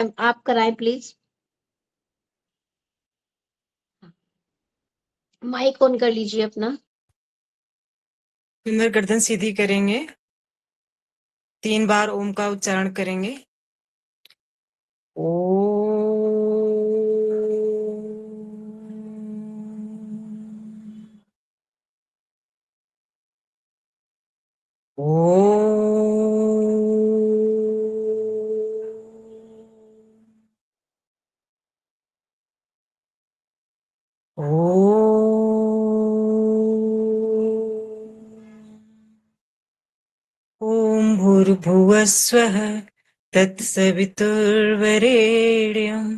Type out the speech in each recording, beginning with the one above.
आप कराएं please. Mic on कर लीजिए अपना। कमर गर्दन सीधी करेंगे, 3 बार ओम का उच्चारण करेंगे। ओ ओम भूर्भुवस्वः तत्सवितुर्वरेण्यं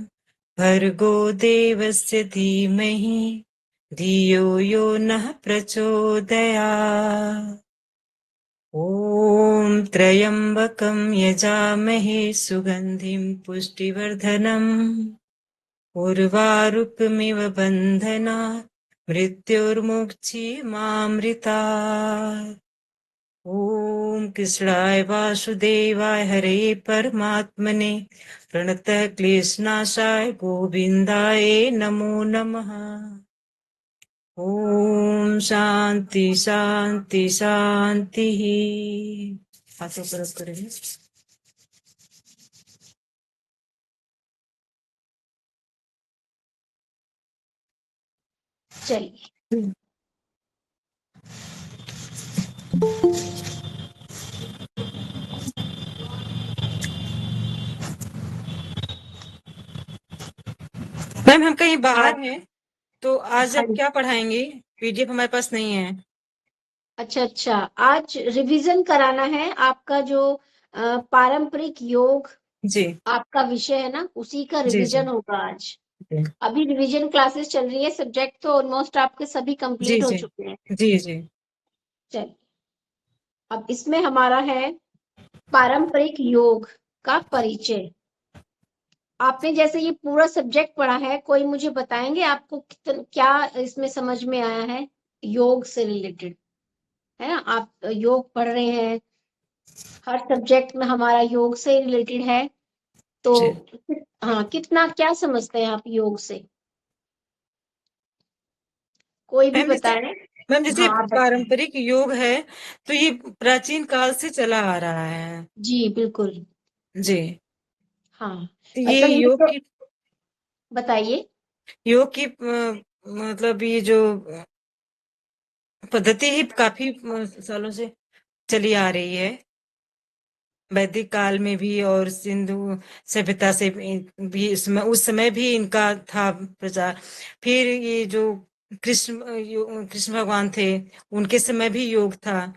भर्गो देवस्य धीमहि धियो यो नः प्रचोदयात्। ॐ त्र्यम्बकं यजामहे सुगन्धिं पुष्टिवर्धनम् उर्वारुकमिव बन्धनात् मृत्युर्मुक्षीयमामृतात्। ॐ कृष्णाय वासुदेवाय हरे परमात्मने प्रणतः क्लेशनाशाय गोविन्दाय नमो नमः। ओम शांति शांति शांति। हाथों पर रब करेंगे। चलिए, मैम हम कहीं बाहर आज हैं, तो आज हाँ आप क्या पढ़ाएंगे? पीडीएफ हमारे पास नहीं है। अच्छा अच्छा, आज रिवीजन कराना है आपका जो पारंपरिक योग जी आपका विषय है ना, उसी का जी जी रिवीजन होगा आज। जी अभी रिवीजन क्लासेस चल रही है, सब्जेक्ट तो ऑलमोस्ट आपके सभी जी कंप्लीट हो जी चुके हैं। जी जी। चलिए, अब इसमें हमारा है पारंपरिक योग का परिचय। आपने जैसे ये पूरा सब्जेक्ट पढ़ा है, कोई मुझे बताएंगे आपको क्या इसमें समझ में आया है योग से रिलेटेड? है ना, आप योग पढ़ रहे हैं, हर सब्जेक्ट में हमारा योग से रिलेटेड है, तो जी हाँ, कितना क्या समझते हैं आप योग से? कोई भी मैम जैसे बताए। मैम जैसे हाँ, आप बताएं। पारंपरिक योग है, तो ये प्राचीन काल से चला आ रहा है। जी बिल्कुल। जी। हाँ, तो ये मतलब ये तो बताइए। योग की मतलब ये जो पद्धति ही काफी सालों से चली आ रही है। वैदिक काल में भी और सिंधु सभ्यता से भी उस समय भी इनका था प्रचार। फिर ये जो कृष्ण भगवान थे, उनके समय भी योग था।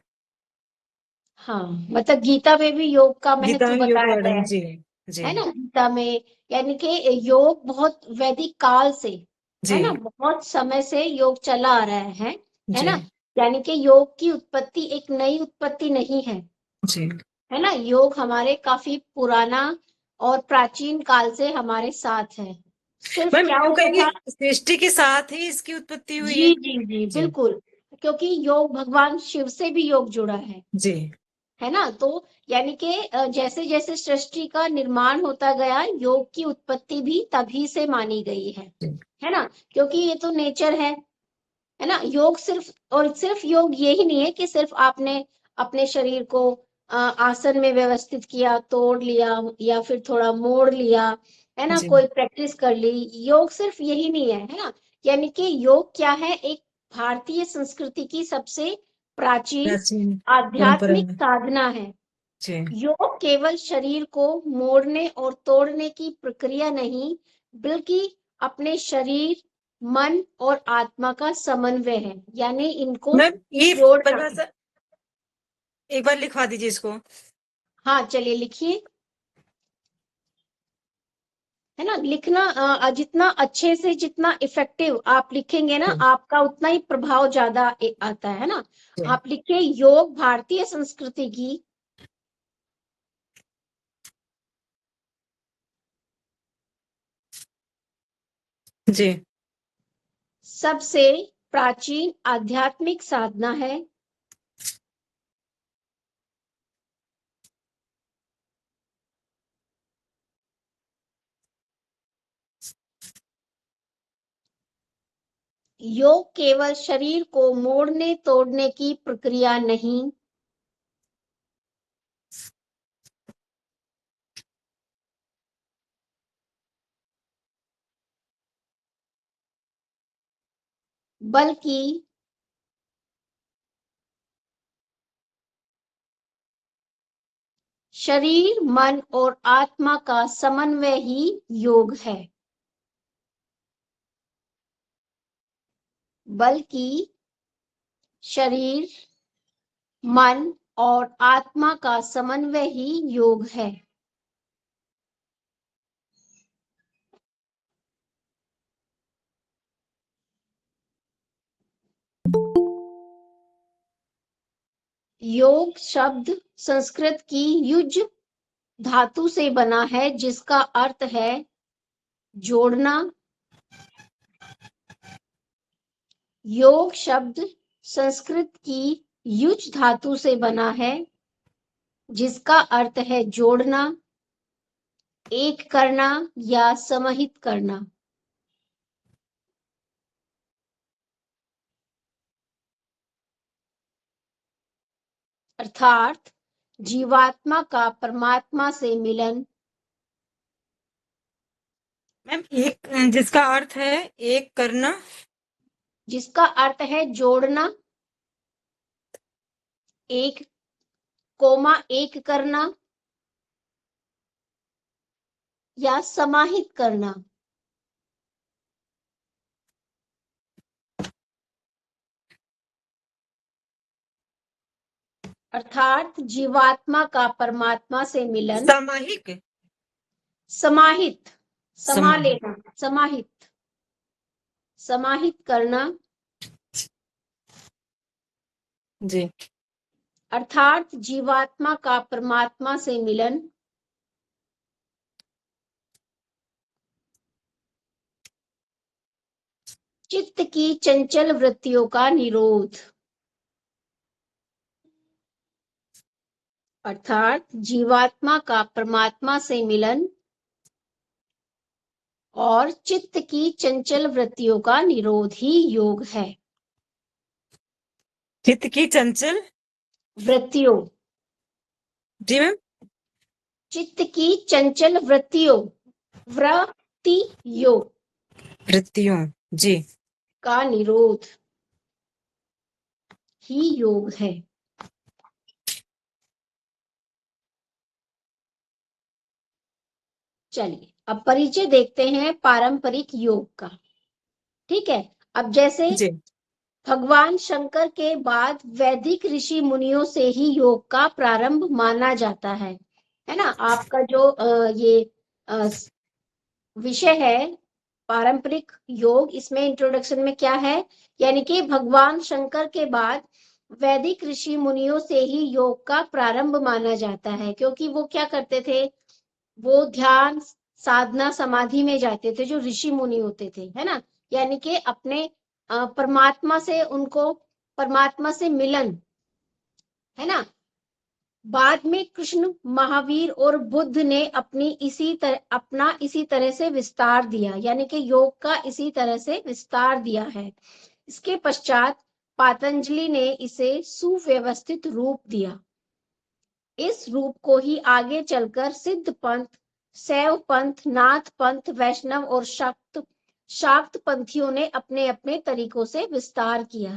हाँ, मतलब गीता में भी योग का गीता महत्व में योग बताया पढ़ रहे गया हैं। जी जी है ना गीता में। यानी कि योग बहुत वैदिक काल से, है ना, जी बहुत समय से योग चला आ रहा है जी ना। यानी कि योग की उत्पत्ति एक नई उत्पत्ति नहीं जी। है ना। योग हमारे काफी पुराना और प्राचीन काल से हमारे साथ है। सिर्फ मैम क्या यूं होता कहेंगे, था। सृष्टि के साथ ही इसकी उत्पत्ति हुई जी है। जी जी जी बिल्कुल, क्योंकि योग भगवान शिव से भी योग जुड़ा जी है ना। तो यानी कि जैसे जैसे सृष्टि का निर्माण होता गया, योग की उत्पत्ति भी तभी से मानी गई जी है ना, क्योंकि ये तो नेचर है ना। योग सिर्फ और सिर्फ योग ये ही नहीं है कि सिर्फ आपने अपने शरीर को आसन में व्यवस्थित किया, तोड़ लिया या फिर थोड़ा मोड़ लिया, है ना, जी। कोई प्रैक्टिस कर ली। योग सिर्फ यही नहीं है ना। यानी कि योग क्या है, एक भारतीय संस्कृति की सबसे प्राचीन प्राचीन परंपरा आध्यात्मिक में। साधना है। जी योग केवल शरीर को मोड़ने और तोड़ने की प्रक्रिया नहीं, बल्कि अपने शरीर, मन और आत्मा का समन्वय है, यानी इनको मैम ये जोड़ना है। परिभाषा एक बार लिखवा दीजिए इसको। हाँ, चलिए लिखिए। है ना, लिखना जितना अच्छे से, जितना इफेक्टिव आप लिखेंगे ना, जी आपका उतना ही प्रभाव ज्यादा आता है ना। जी आप लिखिए, योग भारतीय संस्कृति की जी सबसे प्राचीन आध्यात्मिक साधना है। योग केवल शरीर को मोड़ने तोड़ने की प्रक्रिया नहीं, बल्कि शरीर, मन और आत्मा का समन्वय ही योग है। बल्कि शरीर, मन और आत्मा का समन्वय ही योग है। योग शब्द संस्कृत की युज धातु से बना है, जिसका अर्थ है जोड़ना। योग शब्द संस्कृत की युज धातु से बना है, जिसका अर्थ है जोड़ना, एक करना या समाहित करना। अर्थात जीवात्मा का परमात्मा से मिलन। मैम एक, जिसका अर्थ है एक करना, जिसका अर्थ है जोड़ना, एक कोमा एक करना या समाहित करना। अर्थात जीवात्मा का परमात्मा से मिलन। सामाहिक, समाहित, समा समाहित, लेना, समाहित, समाहित करना। जी। अर्थात जीवात्मा का परमात्मा से मिलन। चित्त की चंचल वृत्तियों का निरोध। अर्थात जीवात्मा का परमात्मा से मिलन और चित्त की चंचल वृत्तियों का निरोध ही योग है। चित्त की चंचल वृत्तियों, जी मैम, चित्त की चंचल वृत्तियों, वृत्तियों वृत्तियों, जी। का निरोध ही योग है। चलिए अब परिचय देखते हैं पारंपरिक योग का। ठीक है, अब जैसे जी, भगवान शंकर के बाद वैदिक ऋषि मुनियों से ही योग का प्रारंभ माना जाता है ना। आपका जो ये विषय है पारंपरिक योग, इसमें इंट्रोडक्शन में क्या है, यानी कि भगवान शंकर के बाद वैदिक ऋषि मुनियों से ही योग का प्रारंभ माना जाता है, क्योंकि वो क्या करते थे, वो ध्यान साधना समाधि में जाते थे, जो ऋषि मुनि होते थे, है ना। यानी कि अपने परमात्मा से, उनको परमात्मा से मिलन, है ना। बाद में कृष्ण, महावीर और बुद्ध ने अपना इसी तरह से विस्तार दिया, यानी कि योग का इसी तरह से विस्तार दिया है। इसके पश्चात पातंजलि ने इसे सुव्यवस्थित रूप दिया। इस रूप को ही आगे चलकर सिद्ध पंथ, शैव पंथ, नाथ पंथ, वैष्णव और शाक्त पंथियों ने अपने अपने तरीकों से विस्तार किया,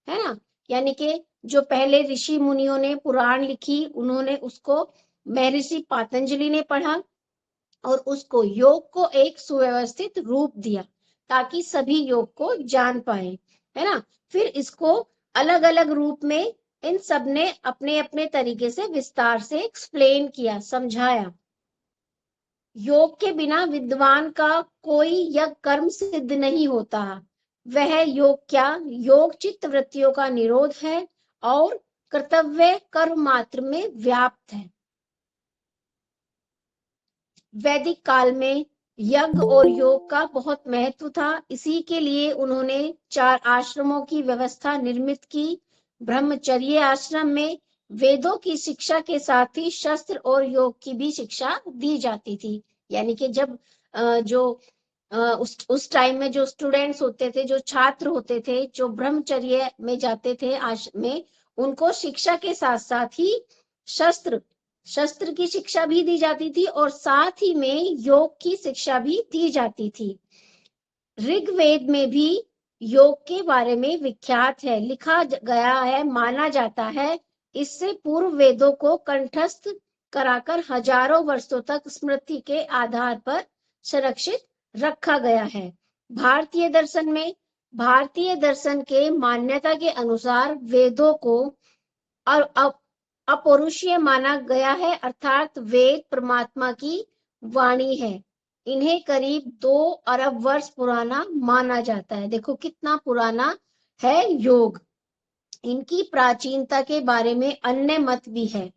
है ना। यानी कि जो पहले ऋषि मुनियों ने पुराण लिखी, उन्होंने उसको महर्षि पातंजलि ने पढ़ा और उसको योग को एक सुव्यवस्थित रूप दिया, ताकि सभी योग को जान पाए, है ना। फिर इसको अलग अलग रूप में इन सब ने अपने अपने तरीके से विस्तार से एक्सप्लेन किया, समझाया। योग के बिना विद्वान का कोई यज्ञ कर्म सिद्ध नहीं होता। वह योग क्या, योग चित्त वृत्तियों का निरोध है और कर्तव्य कर्म मात्र में व्याप्त है। वैदिक काल में यज्ञ और योग का बहुत महत्व था, इसी के लिए उन्होंने 4 आश्रमों की व्यवस्था निर्मित की। ब्रह्मचर्य आश्रम में वेदों की शिक्षा के साथ ही शस्त्र और योग की भी शिक्षा दी जाती थी। यानी कि जब जो उस टाइम में जो स्टूडेंट्स होते थे, जो छात्र होते थे, जो ब्रह्मचर्य में जाते थे आश्रम में, उनको शिक्षा के साथ साथ ही शस्त्र शस्त्र की शिक्षा भी दी जाती थी और साथ ही में योग की शिक्षा भी दी जाती थी। ऋग्वेद में भी योग के बारे में विख्यात है, लिखा गया है, माना जाता है। इससे पूर्व वेदों को कंठस्थ कराकर हजारों वर्षों तक स्मृति के आधार पर संरक्षित रखा गया है। भारतीय दर्शन के मान्यता के अनुसार वेदों को अपौरुषीय माना गया है, अर्थात वेद परमात्मा की वाणी है। इन्हें करीब 2 अरब वर्ष पुराना माना जाता है। देखो कितना पुराना है योग। इनकी प्राचीनता के बारे में अन्य मत भी है।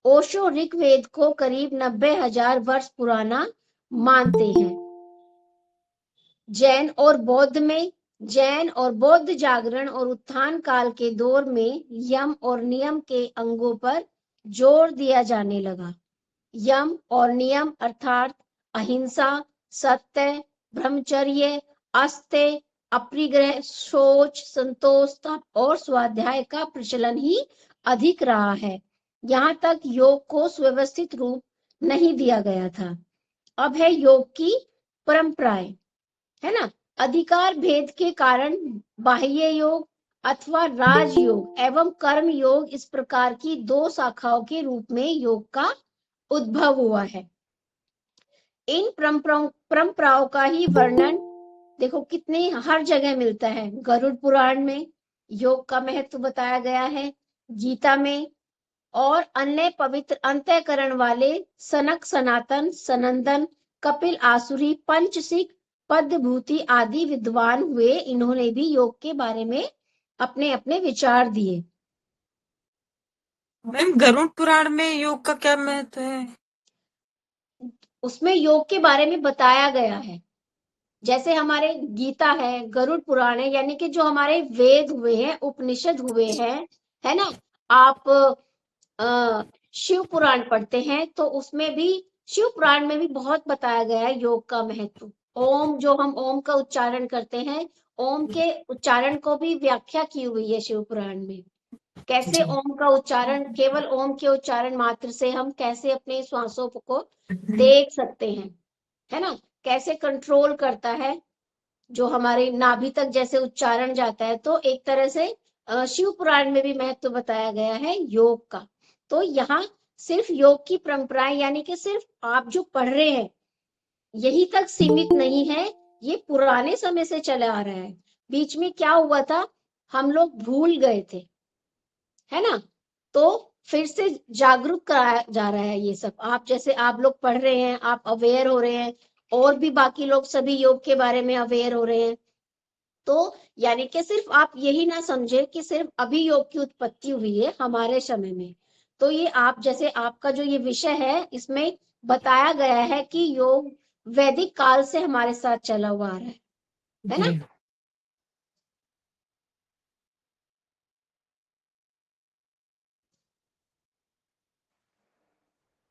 ओशो ऋग्वेद को करीब 90,000 वर्ष पुराना मानते हैं। जैन और बौद्ध जागरण और उत्थान काल के दौर में यम और नियम के अंगों पर जोर दिया जाने लगा। यम और नियम अर्थात अहिंसा, सत्य, ब्रह्मचर्य, आस्ते, अपरिग्रह, शौच, संतोष, तप और स्वाध्याय का प्रचलन ही अधिक रहा है। यहाँ तक योग को सुव्यवस्थित रूप नहीं दिया गया था। अब है योग की परंपराएं, है ना। अधिकार भेद के कारण बाह्य योग अथवा राजयोग एवं कर्म योग इस प्रकार की 2 शाखाओं के रूप में योग का उद्भव हुआ है। इन परंपराओं का ही वर्णन देखो कितने हर जगह मिलता है। गरुड़ पुराण में योग का महत्व बताया गया है, गीता में और अन्य पवित्र अंतःकरण वाले सनक, सनातन, सनंदन, कपिल आसुरी, पंचसिक, पद्मभूति आदि विद्वान हुए। इन्होंने भी योग के बारे में अपने अपने विचार दिए। मैम गरुड़ पुराण में योग का क्या महत्व है? उसमें योग के बारे में बताया गया है। जैसे हमारे गीता है, गरुड़ पुराण है, यानी कि जो हमारे वेद हुए हैं, उपनिषद हुए हैं, है ना। आप शिव पुराण पढ़ते हैं तो उसमें भी, शिव पुराण में भी बहुत बताया गया है योग का महत्व। ओम, जो हम ओम का उच्चारण करते हैं, ओम के उच्चारण को भी व्याख्या की हुई है शिव पुराण में। कैसे ओम का उच्चारण, केवल ओम के उच्चारण मात्र से हम कैसे अपने श्वासों को देख सकते हैं, है ना। कैसे कंट्रोल करता है, जो हमारे नाभि तक जैसे उच्चारण जाता है। तो एक तरह से शिव पुराण में भी महत्व बताया गया है योग का। तो यहाँ सिर्फ योग की परंपराएं, यानी कि सिर्फ आप जो पढ़ रहे हैं यही तक सीमित नहीं है, ये पुराने समय से चला आ रहा है। बीच में क्या हुआ था, हम लोग भूल गए थे, है ना। तो फिर से जागरूक कराया जा रहा है ये सब। आप जैसे आप लोग पढ़ रहे हैं, आप अवेयर हो रहे हैं, और भी बाकी लोग सभी योग के बारे में अवेयर हो रहे हैं। तो यानी कि सिर्फ आप यही ना समझे कि सिर्फ अभी योग की उत्पत्ति हुई है हमारे समय में। तो ये आप जैसे आपका जो ये विषय है, इसमें बताया गया है कि योग वैदिक काल से हमारे साथ चला हुआ आ रहा है ना।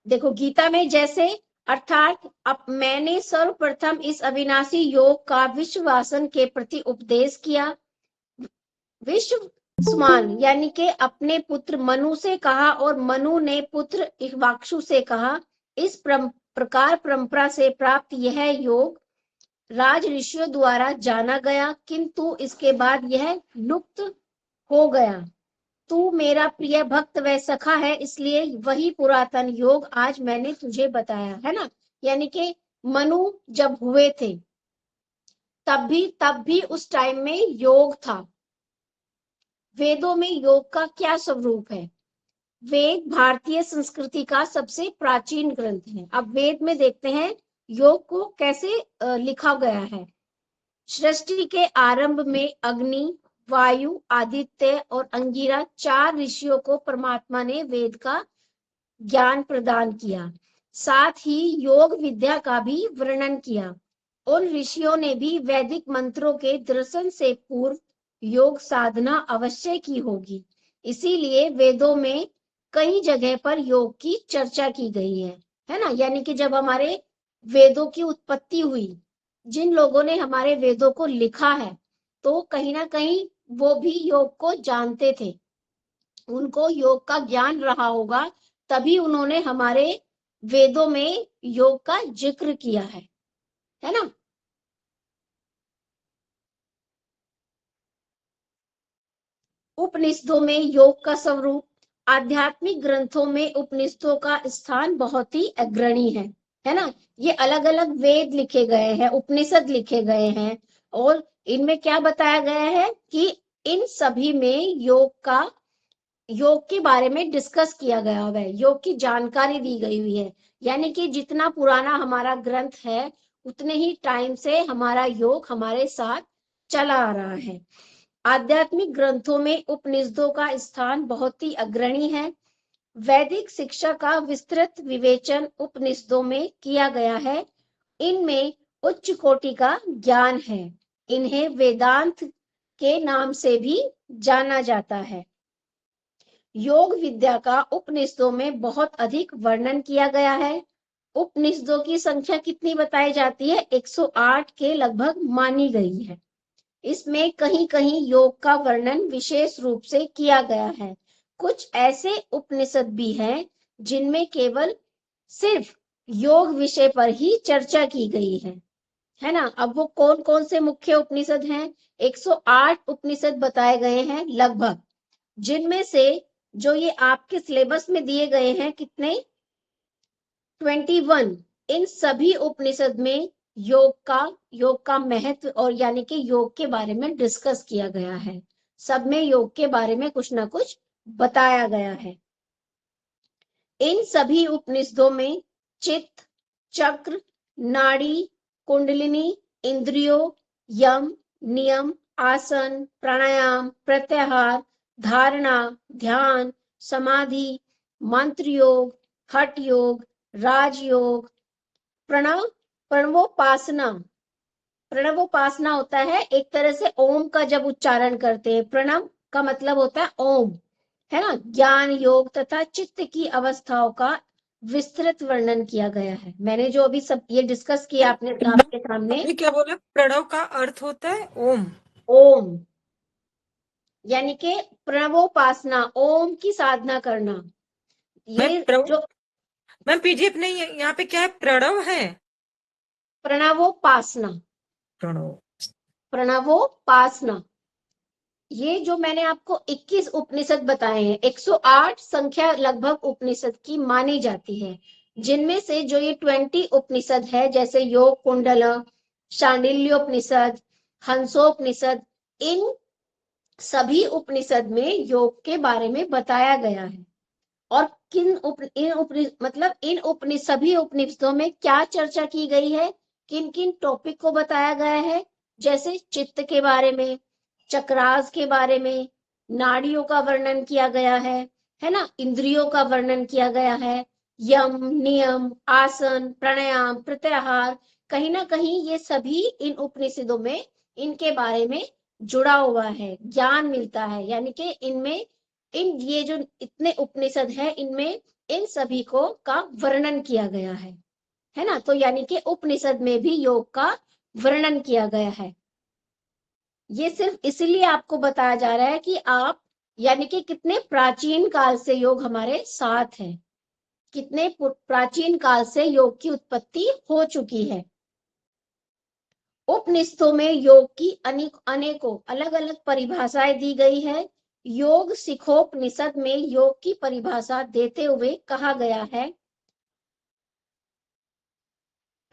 देखो गीता में जैसे, अर्थात अब मैंने सर्वप्रथम इस अविनाशी योग का विश्ववासन के प्रति उपदेश किया। विश्व समान यानी कि अपने पुत्र मनु से कहा और मनु ने पुत्र इक्ष्वाकु से कहा। इस प्रकार परंपरा से प्राप्त यह योग राज ऋषियों द्वारा जाना गया, किंतु इसके बाद यह लुप्त हो गया। तू मेरा प्रिय भक्त व सखा है, इसलिए वही पुरातन योग आज मैंने तुझे बताया, है ना। यानी कि मनु जब हुए थे तब भी उस टाइम में योग था। वेदों में योग का क्या स्वरूप है? वेद भारतीय संस्कृति का सबसे प्राचीन ग्रंथ है। अब वेद में देखते हैं योग को कैसे लिखा गया है। सृष्टि के आरंभ में अग्नि, वायु, आदित्य और अंगिरा 4 ऋषियों को परमात्मा ने वेद का ज्ञान प्रदान किया। साथ ही योग विद्या का भी वर्णन किया। उन ऋषियों ने भी वैदिक मंत्रों के दर्शन से पूर्व योग साधना अवश्य की होगी। इसीलिए वेदों में कई जगह पर योग की चर्चा की गई है ना। यानी कि जब हमारे वेदों की उत्पत्ति हुई जिन लोगों ने हमारे वेदों को लिखा है, तो कहीं ना कहीं वो भी योग को जानते थे, उनको योग का ज्ञान रहा होगा, तभी उन्होंने हमारे वेदों में योग का जिक्र किया है ना। उपनिषदों में योग का स्वरूप, आध्यात्मिक ग्रंथों में उपनिषदों का स्थान बहुत ही अग्रणी है ना। ये अलग अलग वेद लिखे गए हैं, उपनिषद लिखे गए हैं, और इनमें क्या बताया गया है कि इन सभी में योग के बारे में डिस्कस किया गया हुआ है, योग की जानकारी दी गई हुई है। यानी कि जितना पुराना हमारा ग्रंथ है, उतने ही टाइम से हमारा योग हमारे साथ चला आ रहा है। आध्यात्मिक ग्रंथों में उपनिषदों का स्थान बहुत ही अग्रणी है। वैदिक शिक्षा का विस्तृत विवेचन उपनिषदों में किया गया है। इनमें उच्च कोटि का ज्ञान है। इन्हें वेदांत के नाम से भी जाना जाता है। योग विद्या का उपनिषदों में बहुत अधिक वर्णन किया गया है। उपनिषदों की संख्या कितनी बताई जाती है? 108 के लगभग मानी गई है। इसमें कहीं कहीं योग का वर्णन विशेष रूप से किया गया है। कुछ ऐसे उपनिषद भी हैं जिनमें केवल सिर्फ योग विषय पर ही चर्चा की गई है ना। अब वो कौन कौन से मुख्य उपनिषद हैं? 108 उपनिषद बताए गए हैं लगभग, जिनमें से जो ये आपके सिलेबस में दिए गए हैं कितने, 21, इन सभी उपनिषद में योग का महत्व और यानी कि योग के बारे में डिस्कस किया गया है। सब में योग के बारे में कुछ ना कुछ बताया गया है। इन सभी उपनिषदों में चित्त, चक्र, नाड़ी, कुंडलिनी, इंद्रियों, यम, नियम, आसन, प्राणायाम, प्रत्याहार, धारणा, ध्यान, समाधि, मंत्र योग, हठ योग, राजयोग, प्रणवोपासना। प्रणवोपासना होता है एक तरह से ओम का जब उच्चारण करते हैं, प्रणव का मतलब होता है ओम, है ना। ज्ञान योग तथा चित्त की अवस्थाओं का विस्तृत वर्णन किया गया है। मैंने जो अभी सब ये डिस्कस किया आपने आपके सामने, ये क्या बोला? प्रणव का अर्थ होता है ओम। ओम यानी कि प्रणवोपासना, ओम की साधना करना। मैं ये प्रणव, जो मैं पीडीएफ नहीं है यहाँ पे, क्या है? प्रणव है? प्रणवोपासना, प्रणव। प्रणवोपासना, ये जो मैंने आपको 21 उपनिषद बताए हैं, 108 संख्या लगभग उपनिषद की मानी जाती है, जिनमें से जो ये 20 उपनिषद है, जैसे योग कुंडल, शांडिल्योपनिषद, हंसोपनिषद, इन सभी उपनिषद में योग के बारे में बताया गया है। और इन सभी उपनिषदों में क्या चर्चा की गई है, किन किन टॉपिक को बताया गया है, जैसे चित्त के बारे में, चक्रास के बारे में, नाड़ियों का वर्णन किया गया है ना, इंद्रियों का वर्णन किया गया है, यम, नियम, आसन, प्राणायाम, प्रत्याहार, कहीं ना कहीं ये सभी इन उपनिषदों में इनके बारे में जुड़ा हुआ है, ज्ञान मिलता है। यानी कि इनमें ये जो इतने उपनिषद है, इनमें इन सभी को का वर्णन किया गया है ना। तो यानी कि उपनिषद में भी योग का वर्णन किया गया है। ये सिर्फ इसलिए आपको बताया जा रहा है कि आप यानी कि कितने प्राचीन काल से योग हमारे साथ है, कितने प्राचीन काल से योग की उत्पत्ति हो चुकी है। उपनिषदों में योग की अनेकों अलग अलग परिभाषाएं दी गई है। योग सिखोपनिषद में योग की परिभाषा देते हुए कहा गया है,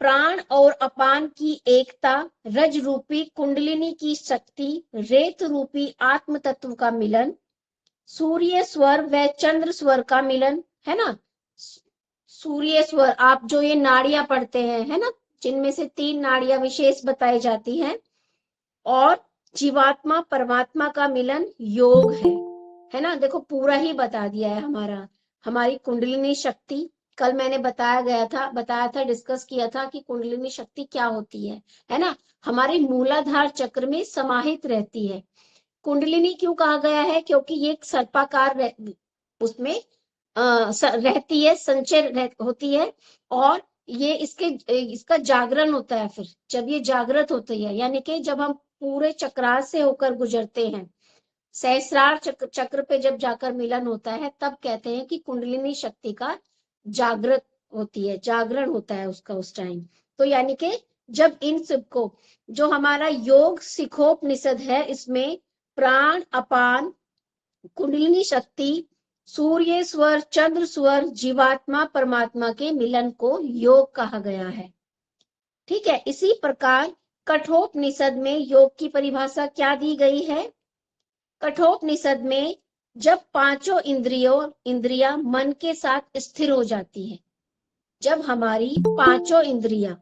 प्राण और अपान की एकता, रज रूपी कुंडलिनी की शक्ति, रेत रूपी आत्म तत्व का मिलन, सूर्य स्वर व चंद्र स्वर का मिलन, है ना। सूर्य स्वर, आप जो ये नाड़ियां पढ़ते हैं, है ना, जिनमें से 3 नाड़ियां विशेष बताई जाती हैं, और जीवात्मा परमात्मा का मिलन योग है ना। देखो पूरा ही बता दिया है हमारी कुंडलिनी शक्ति। कल मैंने बताया था, डिस्कस किया था कि कुंडलिनी शक्ति क्या होती है ना। हमारे मूलाधार चक्र में समाहित रहती है। कुंडलिनी क्यों कहा गया है? क्योंकि ये एक सर्पाकार उसमें रहती है, संचय होती है, और ये इसका जागरण होता है। फिर जब ये जागृत होती है, यानी कि जब हम पूरे चक्रार से होकर गुजरते हैं, सहस्रार चक्र पे जब जाकर मिलन होता है, तब कहते हैं कि कुंडलिनी शक्ति का जागृत होती है, जागरण होता है उसका उस टाइम। तो यानी कि जब इन सबको, जो हमारा योग सिखोपनिषद है, इसमें प्राण, अपान, कुंडलिनी शक्ति, सूर्य स्वर, चंद्र स्वर, जीवात्मा परमात्मा के मिलन को योग कहा गया है। ठीक है। इसी प्रकार कठोपनिषद में योग की परिभाषा क्या दी गई है? कठोपनिषद में जब पांचों इंद्रियां मन के साथ स्थिर हो जाती है, जब हमारी पांचों इंद्रियां,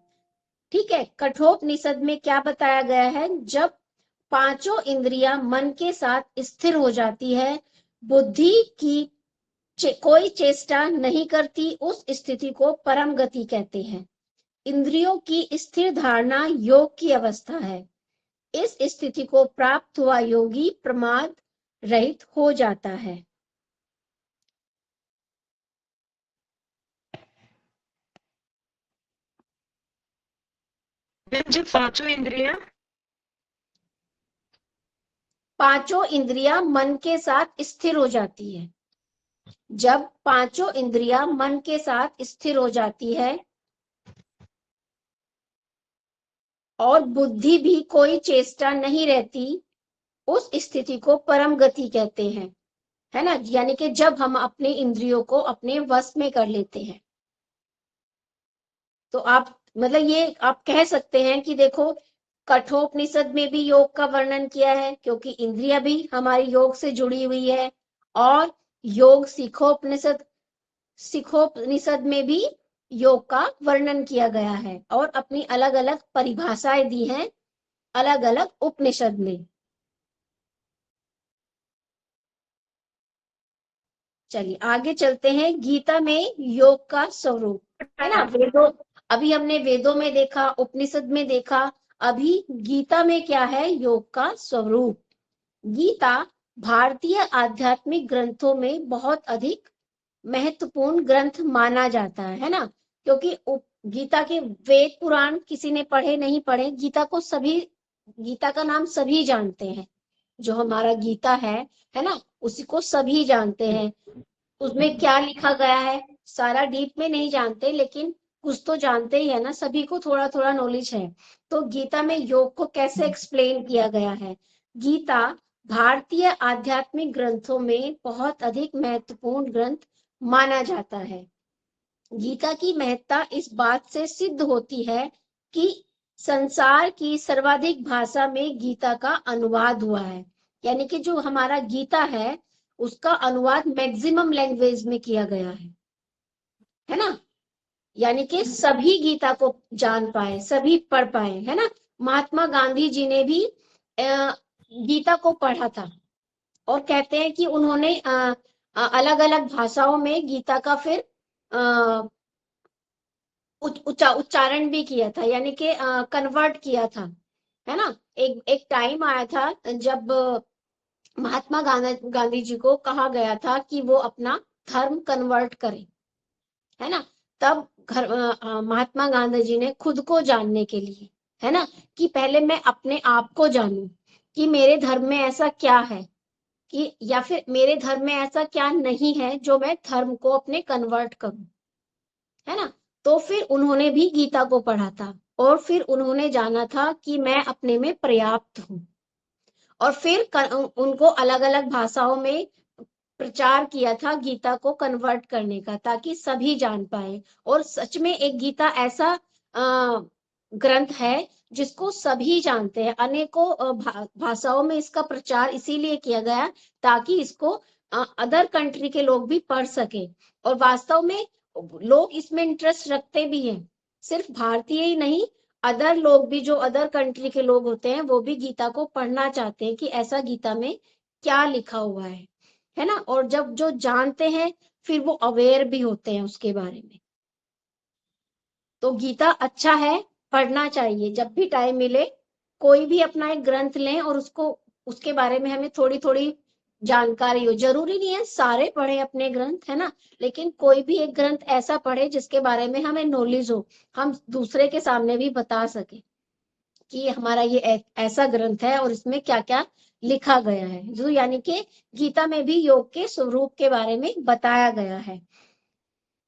ठीक है, कठोपनिषद में क्या बताया गया है? जब पांचों इंद्रियां मन के साथ स्थिर हो जाती है, बुद्धि की कोई चेष्टा नहीं करती, उस स्थिति को परम गति कहते हैं। इंद्रियों की स्थिर धारणा योग की अवस्था है। इस स्थिति को प्राप्त हुआ योगी प्रमाद रहित हो जाता है। जो पांचों इंद्रियां मन के साथ स्थिर हो जाती है। जब पांचों इंद्रियां मन के साथ स्थिर हो जाती है और बुद्धि भी कोई चेष्टा नहीं रहती, उस स्थिति को परम गति कहते हैं, है ना। यानी कि जब हम अपने इंद्रियों को अपने वश में कर लेते हैं, तो आप मतलब ये आप कह सकते हैं कि देखो, कठोपनिषद में भी योग का वर्णन किया है, क्योंकि इंद्रियां भी हमारी योग से जुड़ी हुई है। और योग सिखोपनिषद में भी योग का वर्णन किया गया है, और अपनी अलग अलग परिभाषाएं दी हैं अलग अलग उपनिषद में। चलिए आगे चलते हैं। गीता में योग का स्वरूप, है ना। वेदों, अभी हमने वेदों में देखा, उपनिषद में देखा, अभी गीता में क्या है? योग का स्वरूप। गीता भारतीय आध्यात्मिक ग्रंथों में बहुत अधिक महत्वपूर्ण ग्रंथ माना जाता है ना। क्योंकि गीता के वेद पुराण किसी ने पढ़े नहीं पढ़े, गीता को सभी, गीता का नाम सभी जानते हैं। जो हमारा गीता है ना, उसी को सभी जानते हैं। उसमें क्या लिखा गया है सारा डीप में नहीं जानते, लेकिन कुछ तो जानते ही है ना, सभी को थोड़ा थोड़ा नॉलेज है। तो गीता में योग को कैसे एक्सप्लेन किया गया है? गीता भारतीय आध्यात्मिक ग्रंथों में बहुत अधिक महत्वपूर्ण ग्रंथ माना जाता है। गीता की महत्ता इस बात से सिद्ध होती है कि संसार की सर्वाधिक भाषा में गीता का अनुवाद हुआ है। यानी कि जो हमारा गीता है, उसका अनुवाद मैक्सिमम लैंग्वेज में किया गया है ना। यानी कि सभी गीता को जान पाए, सभी पढ़ पाए, है ना। महात्मा गांधी जी ने भी गीता को पढ़ा था, और कहते हैं कि उन्होंने अलग अलग भाषाओं में गीता का फिर उच्चारण भी किया था, यानी कि कन्वर्ट किया था, है ना। एक टाइम आया था जब महात्मा गांधी जी को कहा गया था कि वो अपना धर्म कन्वर्ट करें, है ना। तब महात्मा गांधी जी ने खुद को जानने के लिए, है ना, कि पहले मैं अपने आप को जानूं कि मेरे धर्म में ऐसा क्या है, कि या फिर मेरे धर्म में ऐसा क्या नहीं है जो मैं धर्म को अपने कन्वर्ट करूं, है ना। तो फिर उन्होंने भी गीता को पढ़ा था, और फिर उन्होंने जाना था कि मैं अपने में पर्याप्त हूं, और फिर उनको अलग अलग भाषाओं में प्रचार किया था गीता को कन्वर्ट करने का, ताकि सभी जान पाए। और सच में एक गीता ऐसा ग्रंथ है जिसको सभी जानते हैं। अनेकों भाषाओं में इसका प्रचार इसीलिए किया गया ताकि इसको अदर कंट्री के लोग भी पढ़ सके, और वास्तव में लोग इसमें इंटरेस्ट रखते भी हैं। सिर्फ भारतीय ही नहीं, अदर लोग भी, जो अदर कंट्री के लोग होते हैं, वो भी गीता को पढ़ना चाहते हैं कि ऐसा गीता में क्या लिखा हुआ है ना। और जब जो जानते हैं, फिर वो अवेयर भी होते हैं उसके बारे में। तो गीता अच्छा है, पढ़ना चाहिए जब भी टाइम मिले। कोई भी अपना एक ग्रंथ लें और उसको, उसके बारे में हमें थोड़ी थोड़ी जानकारी हो। जरूरी नहीं है सारे पढ़े अपने ग्रंथ, है ना, लेकिन कोई भी एक ग्रंथ ऐसा पढ़े जिसके बारे में हमें नॉलेज हो, हम दूसरे के सामने भी बता सके कि हमारा ये ऐसा ग्रंथ है और इसमें क्या क्या लिखा गया है। जो यानी कि गीता में भी योग के स्वरूप के बारे में बताया गया है।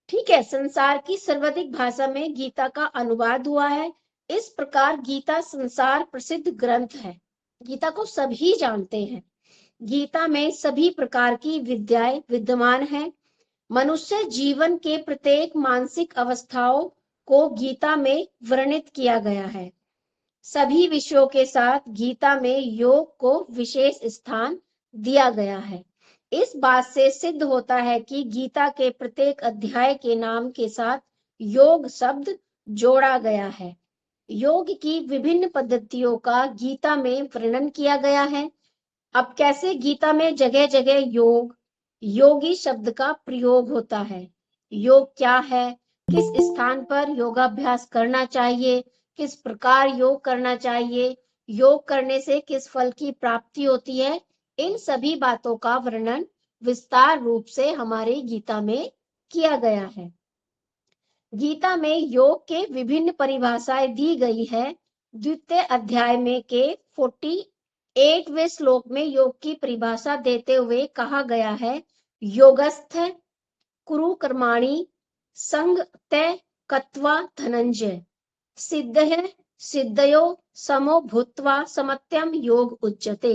ठीक है, संसार की सर्वाधिक भाषा में गीता का अनुवाद हुआ है। इस प्रकार गीता संसार प्रसिद्ध ग्रंथ है। गीता को सभी जानते हैं। गीता में सभी प्रकार की विद्याएं विद्यमान है। मनुष्य जीवन के प्रत्येक मानसिक अवस्थाओं को गीता में वर्णित किया गया है। सभी विषयों के साथ गीता में योग को विशेष स्थान दिया गया है। इस बात से सिद्ध होता है कि गीता के प्रत्येक अध्याय के नाम के साथ योग शब्द जोड़ा गया है। योग की विभिन्न पद्धतियों का गीता में वर्णन किया गया है। अब कैसे गीता में जगह जगह योग, योगी शब्द का प्रयोग होता है। योग क्या है, किस स्थान पर योगाभ्यास करना चाहिए, किस प्रकार योग करना चाहिए, योग करने से किस फल की प्राप्ति होती है, इन सभी बातों का वर्णन विस्तार रूप से हमारी गीता में किया गया है। गीता में योग के विभिन्न परिभाषाएं दी गई है। द्वितीय अध्याय में के 48वें श्लोक में योग की परिभाषा देते हुए कहा गया है, योगस्थ कुरु कर्माणि संगते कत्वा धनंजय सिद्धः सिद्धयो समो भूत्वा समत्यम योग उच्यते।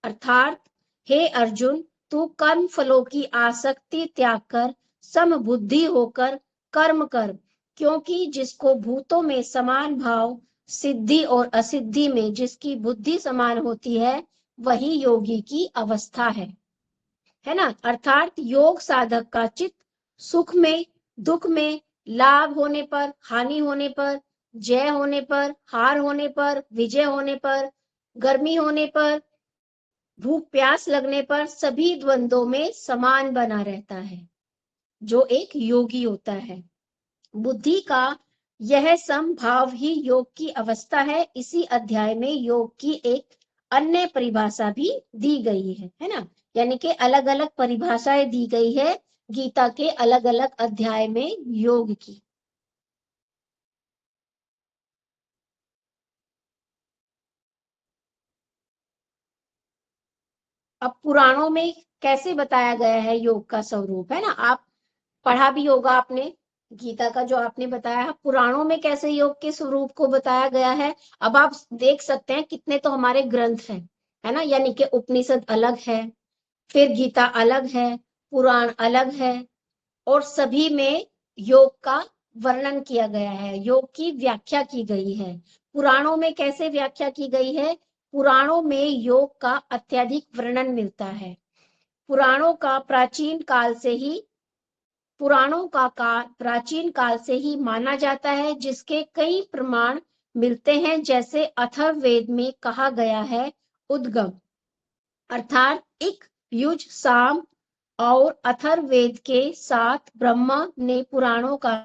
अर्थात हे अर्जुन, तू कर्म फलों की आसक्ति त्याग कर समबुद्धि होकर कर्म कर, क्योंकि जिसको भूतों में समान भाव, सिद्धि और असिद्धि में जिसकी बुद्धि समान होती है, वही योगी की अवस्था है ना। अर्थात योग साधक का चित्त सुख में, दुख में, लाभ होने पर, हानि होने पर, जय होने पर, हार होने पर, विजय होने पर, गर्मी होने पर, भूख प्यास लगने पर, सभी द्वंद्वों में समान बना रहता है, जो एक योगी होता है। बुद्धि का यह समभाव ही योग की अवस्था है। इसी अध्याय में योग की एक अन्य परिभाषा भी दी गई है ना, यानी कि अलग अलग परिभाषाएं दी गई है गीता के अलग अलग अध्याय में योग की। अब पुराणों में कैसे बताया गया है योग का स्वरूप, है ना, आप पढ़ा भी होगा आपने, गीता का जो आपने बताया, पुराणों में कैसे योग के स्वरूप को बताया गया है। अब आप देख सकते हैं कितने तो हमारे ग्रंथ हैं, है ना, यानी कि उपनिषद अलग है, फिर गीता अलग है, पुराण अलग है, और सभी में योग का वर्णन किया गया है, योग की व्याख्या की गई है। पुराणों में कैसे व्याख्या की गई है, पुराणों में योग का अत्यधिक वर्णन मिलता है। पुराणों का प्राचीन काल से ही प्राचीन काल से ही माना जाता है, जिसके कई प्रमाण मिलते हैं। जैसे अथर्ववेद में कहा गया है, उद्गम अर्थात एक युज साम और अथर्ववेद के साथ ब्रह्मा ने पुराणों का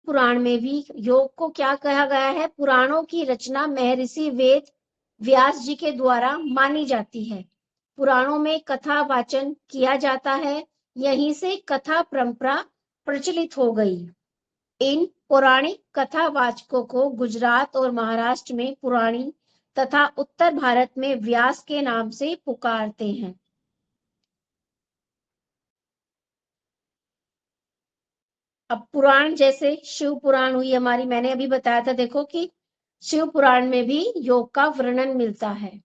पुराण में भी योग को क्या कहा गया है, पुराणों की रचना महर्षि वेद व्यास जी के द्वारा मानी जाती है। पुराणों में कथा वाचन किया जाता है, यहीं से कथा परंपरा प्रचलित हो गई। इन पौराणिक कथा वाचकों को गुजरात और महाराष्ट्र में पुराणी तथा उत्तर भारत में व्यास के नाम से पुकारते हैं। अब पुराण जैसे शिव पुराण हुई हमारी, मैंने अभी बताया था देखो कि शिव पुराण में भी योग का वर्णन मिलता है।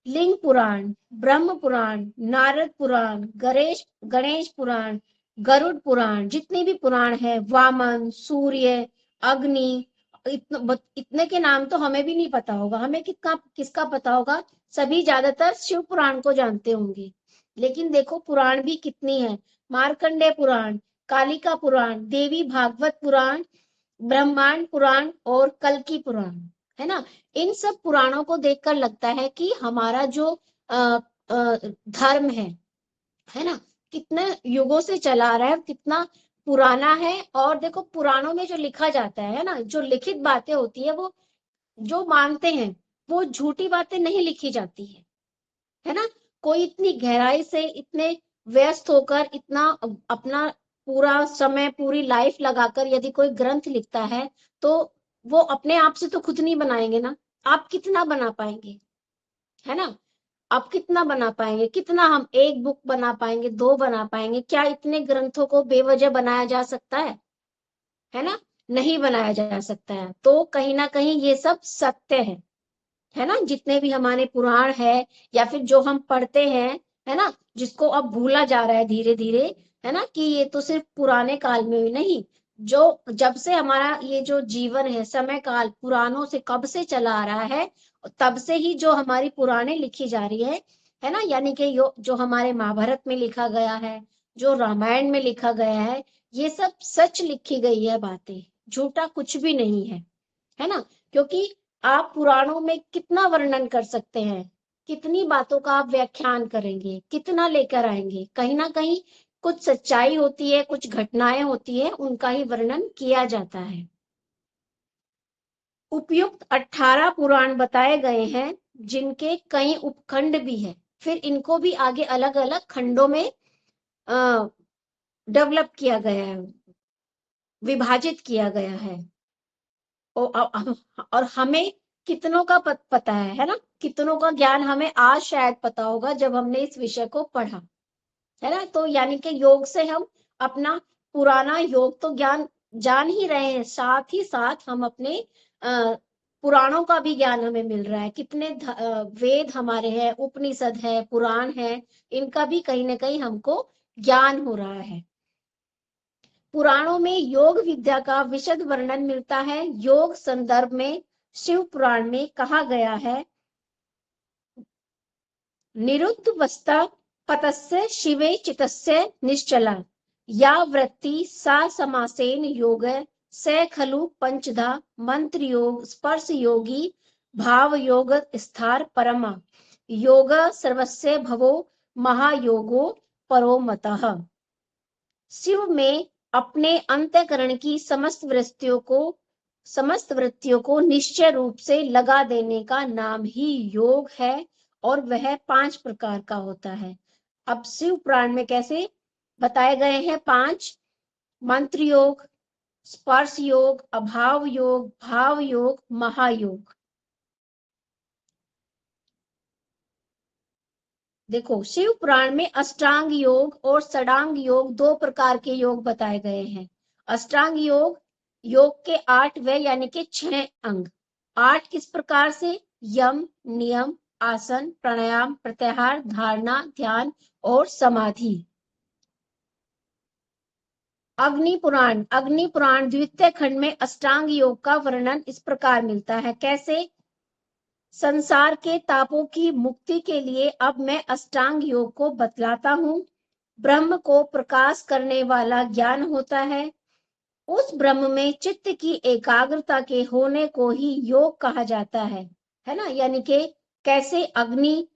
लिंग पुराण, ब्रह्म पुराण, नारद पुराण, गणेश पुराण, गरुड़ पुराण, जितने भी पुराण है, वामन, सूर्य, अग्नि, इतने के नाम तो हमें भी नहीं पता होगा, हमें किसका पता होगा, सभी ज्यादातर शिव पुराण को जानते होंगे। लेकिन देखो पुराण भी कितनी है, मार्कंडेय पुराण, कालिका पुराण, देवी भागवत पुराण, ब्रह्मांड पुराण और कल्कि पुराण, है ना। इन सब पुराणों को देखकर लगता है कि हमारा जो धर्म है ना, कितने युगों से चला आ रहा है, कितना पुराना है। और देखो पुराणों में जो लिखा जाता है ना, जो लिखित बातें होती है, वो जो मानते हैं वो झूठी बातें नहीं लिखी जाती है ना। कोई इतनी गहराई से, इतने व्यस्त होकर, इतना अपना पूरा समय, पूरी लाइफ लगाकर यदि कोई ग्रंथ लिखता है, तो वो अपने आप से तो खुद नहीं बनाएंगे ना। आप कितना बना पाएंगे, है ना। आप कितना बना पाएंगे, कितना हम एक बुक बना पाएंगे, दो बना पाएंगे? क्या इतने ग्रंथों को बेवजह बनाया जा सकता है ना। नहीं बनाया जा सकता है। तो कहीं ना कहीं ये सब सत्य है ना। जितने भी हमारे पुराण है, या फिर जो हम पढ़ते हैं, है ना, जिसको अब भूला जा रहा है धीरे धीरे, है ना, कि ये तो सिर्फ पुराने काल में ही नहीं, जो जब से हमारा ये जो जीवन है, समय काल पुरानों से कब से चला आ रहा है, तब से ही जो हमारी पुराणे लिखी जा रही है ना। यानी कि जो हमारे महाभारत में लिखा गया है, जो रामायण में लिखा गया है, ये सब सच लिखी गई है बातें, झूठा कुछ भी नहीं है ना। क्योंकि आप पुराणों में कितना वर्णन कर सकते हैं, कितनी बातों का आप व्याख्यान करेंगे, कितना लेकर आएंगे? कहीं ना कहीं कुछ सच्चाई होती है, कुछ घटनाएं होती है, उनका ही वर्णन किया जाता है। उपयुक्त 18 पुराण बताए गए हैं, जिनके कई उपखंड भी हैं। फिर इनको भी आगे अलग अलग खंडों में डेवलप किया गया है, विभाजित किया गया है। और हमें कितनों का पता है ना। कितनों का ज्ञान हमें आज शायद पता होगा, जब हमने इस विषय को पढ़ा, है ना। तो यानी कि योग से हम अपना पुराना योग तो ज्ञान जान ही रहे हैं, साथ ही साथ हम अपने पुराणों का भी ज्ञान हमें मिल रहा है। कितने वेद हमारे हैं, उपनिषद है, पुराण है, इनका भी कहीं ना कहीं हमको ज्ञान हो रहा है। पुराणों में योग विद्या का विशद वर्णन मिलता है। योग संदर्भ में शिव पुराण में कहा गया है, निरुद्धवस्था पतस्य शिवे चितस्य निश्चला, या वृत्ति सा समासेन योग स खलु पंचधा मंत्र योग स्पर्श योगी भाव योग स्थार परमा, योग सर्वस्य भवो महायोगो परो मतः। शिव में अपने अंतःकरण की समस्त वृत्तियों को निश्चय रूप से लगा देने का नाम ही योग है, और वह 5 प्रकार का होता है। अब शिव पुराण में कैसे बताए गए हैं? 5: मंत्र योग, स्पर्श योग, अभाव योग, भाव योग, महायोग। देखो, शिव पुराण में अष्टांग योग और षडांग योग 2 प्रकार के योग बताए गए हैं। अष्टांग योग, योग के 8 व यानी कि 6 अंग। 8 किस प्रकार से? यम, नियम, आसन, प्राणायाम, प्रत्याहार, धारणा, ध्यान और समाधि। अग्नि पुराण द्वितीय खंड में अष्टांग योग का वर्णन इस प्रकार मिलता है। कैसे? संसार के तापों की मुक्ति के लिए अब मैं अष्टांग योग को बतलाता हूँ। ब्रह्म को प्रकाश करने वाला ज्ञान होता है। उस ब्रह्म में चित्त की एकाग्रता के होने को ही योग कहा जाता है ना। यानी कि कैसे अग्नि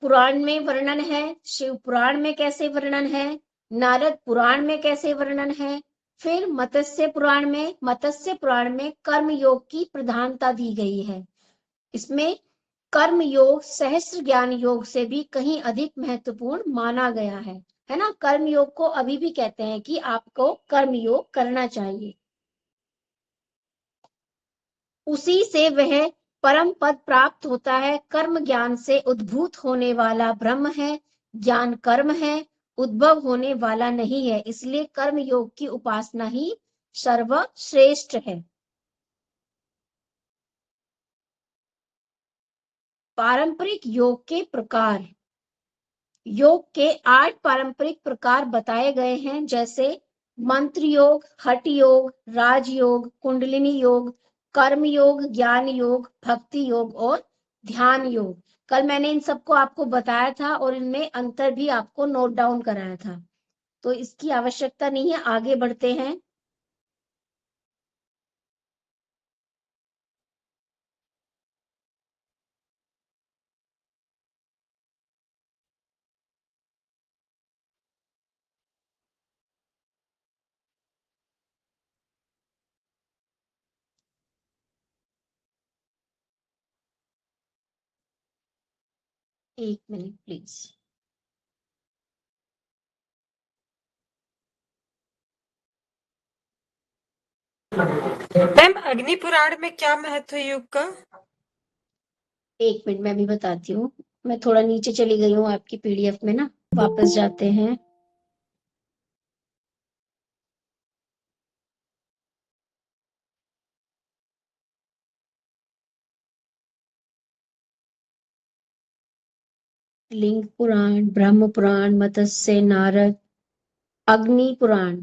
पुराण में वर्णन है, शिव पुराण में कैसे वर्णन है, नारद पुराण में कैसे वर्णन है, फिर मत्स्य पुराण में कर्म योग की प्रधानता दी गई है। इसमें कर्म योग सहस्त्र ज्ञान योग से भी कहीं अधिक महत्वपूर्ण माना गया है ना। कर्म योग को अभी भी कहते हैं कि आपको कर्म योग करना चाहिए, उसी से वह परम पद प्राप्त होता है। कर्म ज्ञान से उद्भूत होने वाला ब्रह्म है, ज्ञान कर्म है, उद्भव होने वाला नहीं है। इसलिए कर्म योग की उपासना ही सर्वश्रेष्ठ है। पारंपरिक योग के प्रकार। योग के 8 पारंपरिक प्रकार बताए गए हैं, जैसे मंत्र योग, हठ योग, राजयोग, कुंडलिनी योग, कर्म योग, ज्ञान योग, भक्ति योग और ध्यान योग। कल मैंने इन सबको आपको बताया था और इनमें अंतर भी आपको नोट डाउन कराया था, तो इसकी आवश्यकता नहीं है। आगे बढ़ते हैं। एक मिनट प्लीज। मैम अग्नि पुराण में क्या महत्व है योग का? एक मिनट मैं भी बताती हूँ। मैं थोड़ा नीचे चली गई हूँ आपकी पीडीएफ में ना, वापस जाते हैं। लिंग पुराण, ब्रह्म पुराण, मत्स्य, नारद, अग्नि पुराण।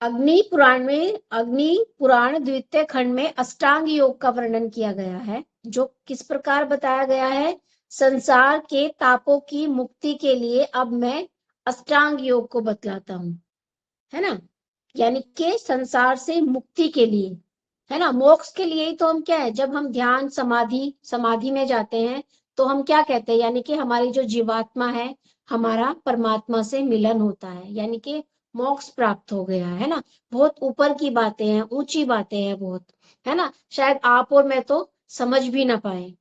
अग्नि पुराण में, अग्नि पुराण द्वितीय खंड में अष्टांग योग का वर्णन किया गया है, जो किस प्रकार बताया गया है। संसार के तापों की मुक्ति के लिए अब मैं अष्टांग योग को बतलाता हूँ, है ना। यानी कि संसार से मुक्ति के लिए, है ना, मोक्ष के लिए ही तो हम क्या है, जब हम ध्यान समाधि में जाते हैं तो हम क्या कहते हैं, यानी कि हमारी जो जीवात्मा है, हमारा परमात्मा से मिलन होता है, यानी कि मोक्ष प्राप्त हो गया है ना। बहुत ऊपर की बातें हैं, ऊंची बातें हैं बहुत, है ना। शायद आप और मैं तो समझ भी ना पाए,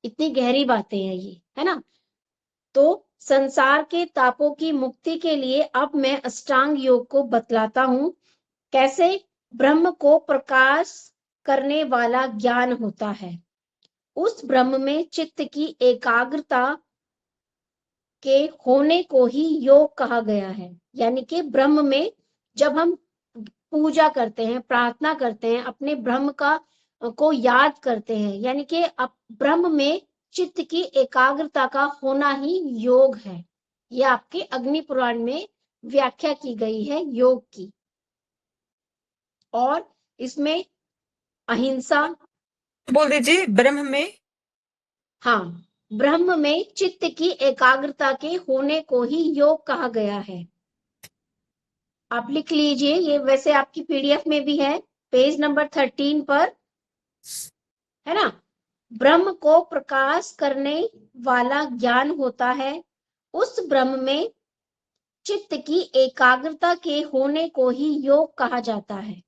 इतनी गहरी बातें हैं ये, है ना। तो संसार के तापों की मुक्ति के लिए अब मैं अष्टांग योग को बतलाता हूँ। कैसे ब्रह्म को प्रकाश करने वाला ज्ञान होता है, उस ब्रह्म में चित्त की एकाग्रता के होने को ही योग कहा गया है। यानी कि ब्रह्म में जब हम पूजा करते हैं, प्रार्थना करते हैं, अपने ब्रह्म का को याद करते हैं, यानी कि अब ब्रह्म में चित्त की एकाग्रता का होना ही योग है। यह आपके अग्नि पुराण में व्याख्या की गई है योग की। और इसमें अहिंसा, बोल दीजिए ब्रह्म में। हाँ, ब्रह्म में चित्त की एकाग्रता के होने को ही योग कहा गया है। आप लिख लीजिए, ये वैसे आपकी पीडीएफ में भी है, पेज नंबर 13 पर, है ना। ब्रह्म को प्रकाश करने वाला ज्ञान होता है, उस ब्रह्म में चित्त की एकाग्रता के होने को ही योग कहा जाता है।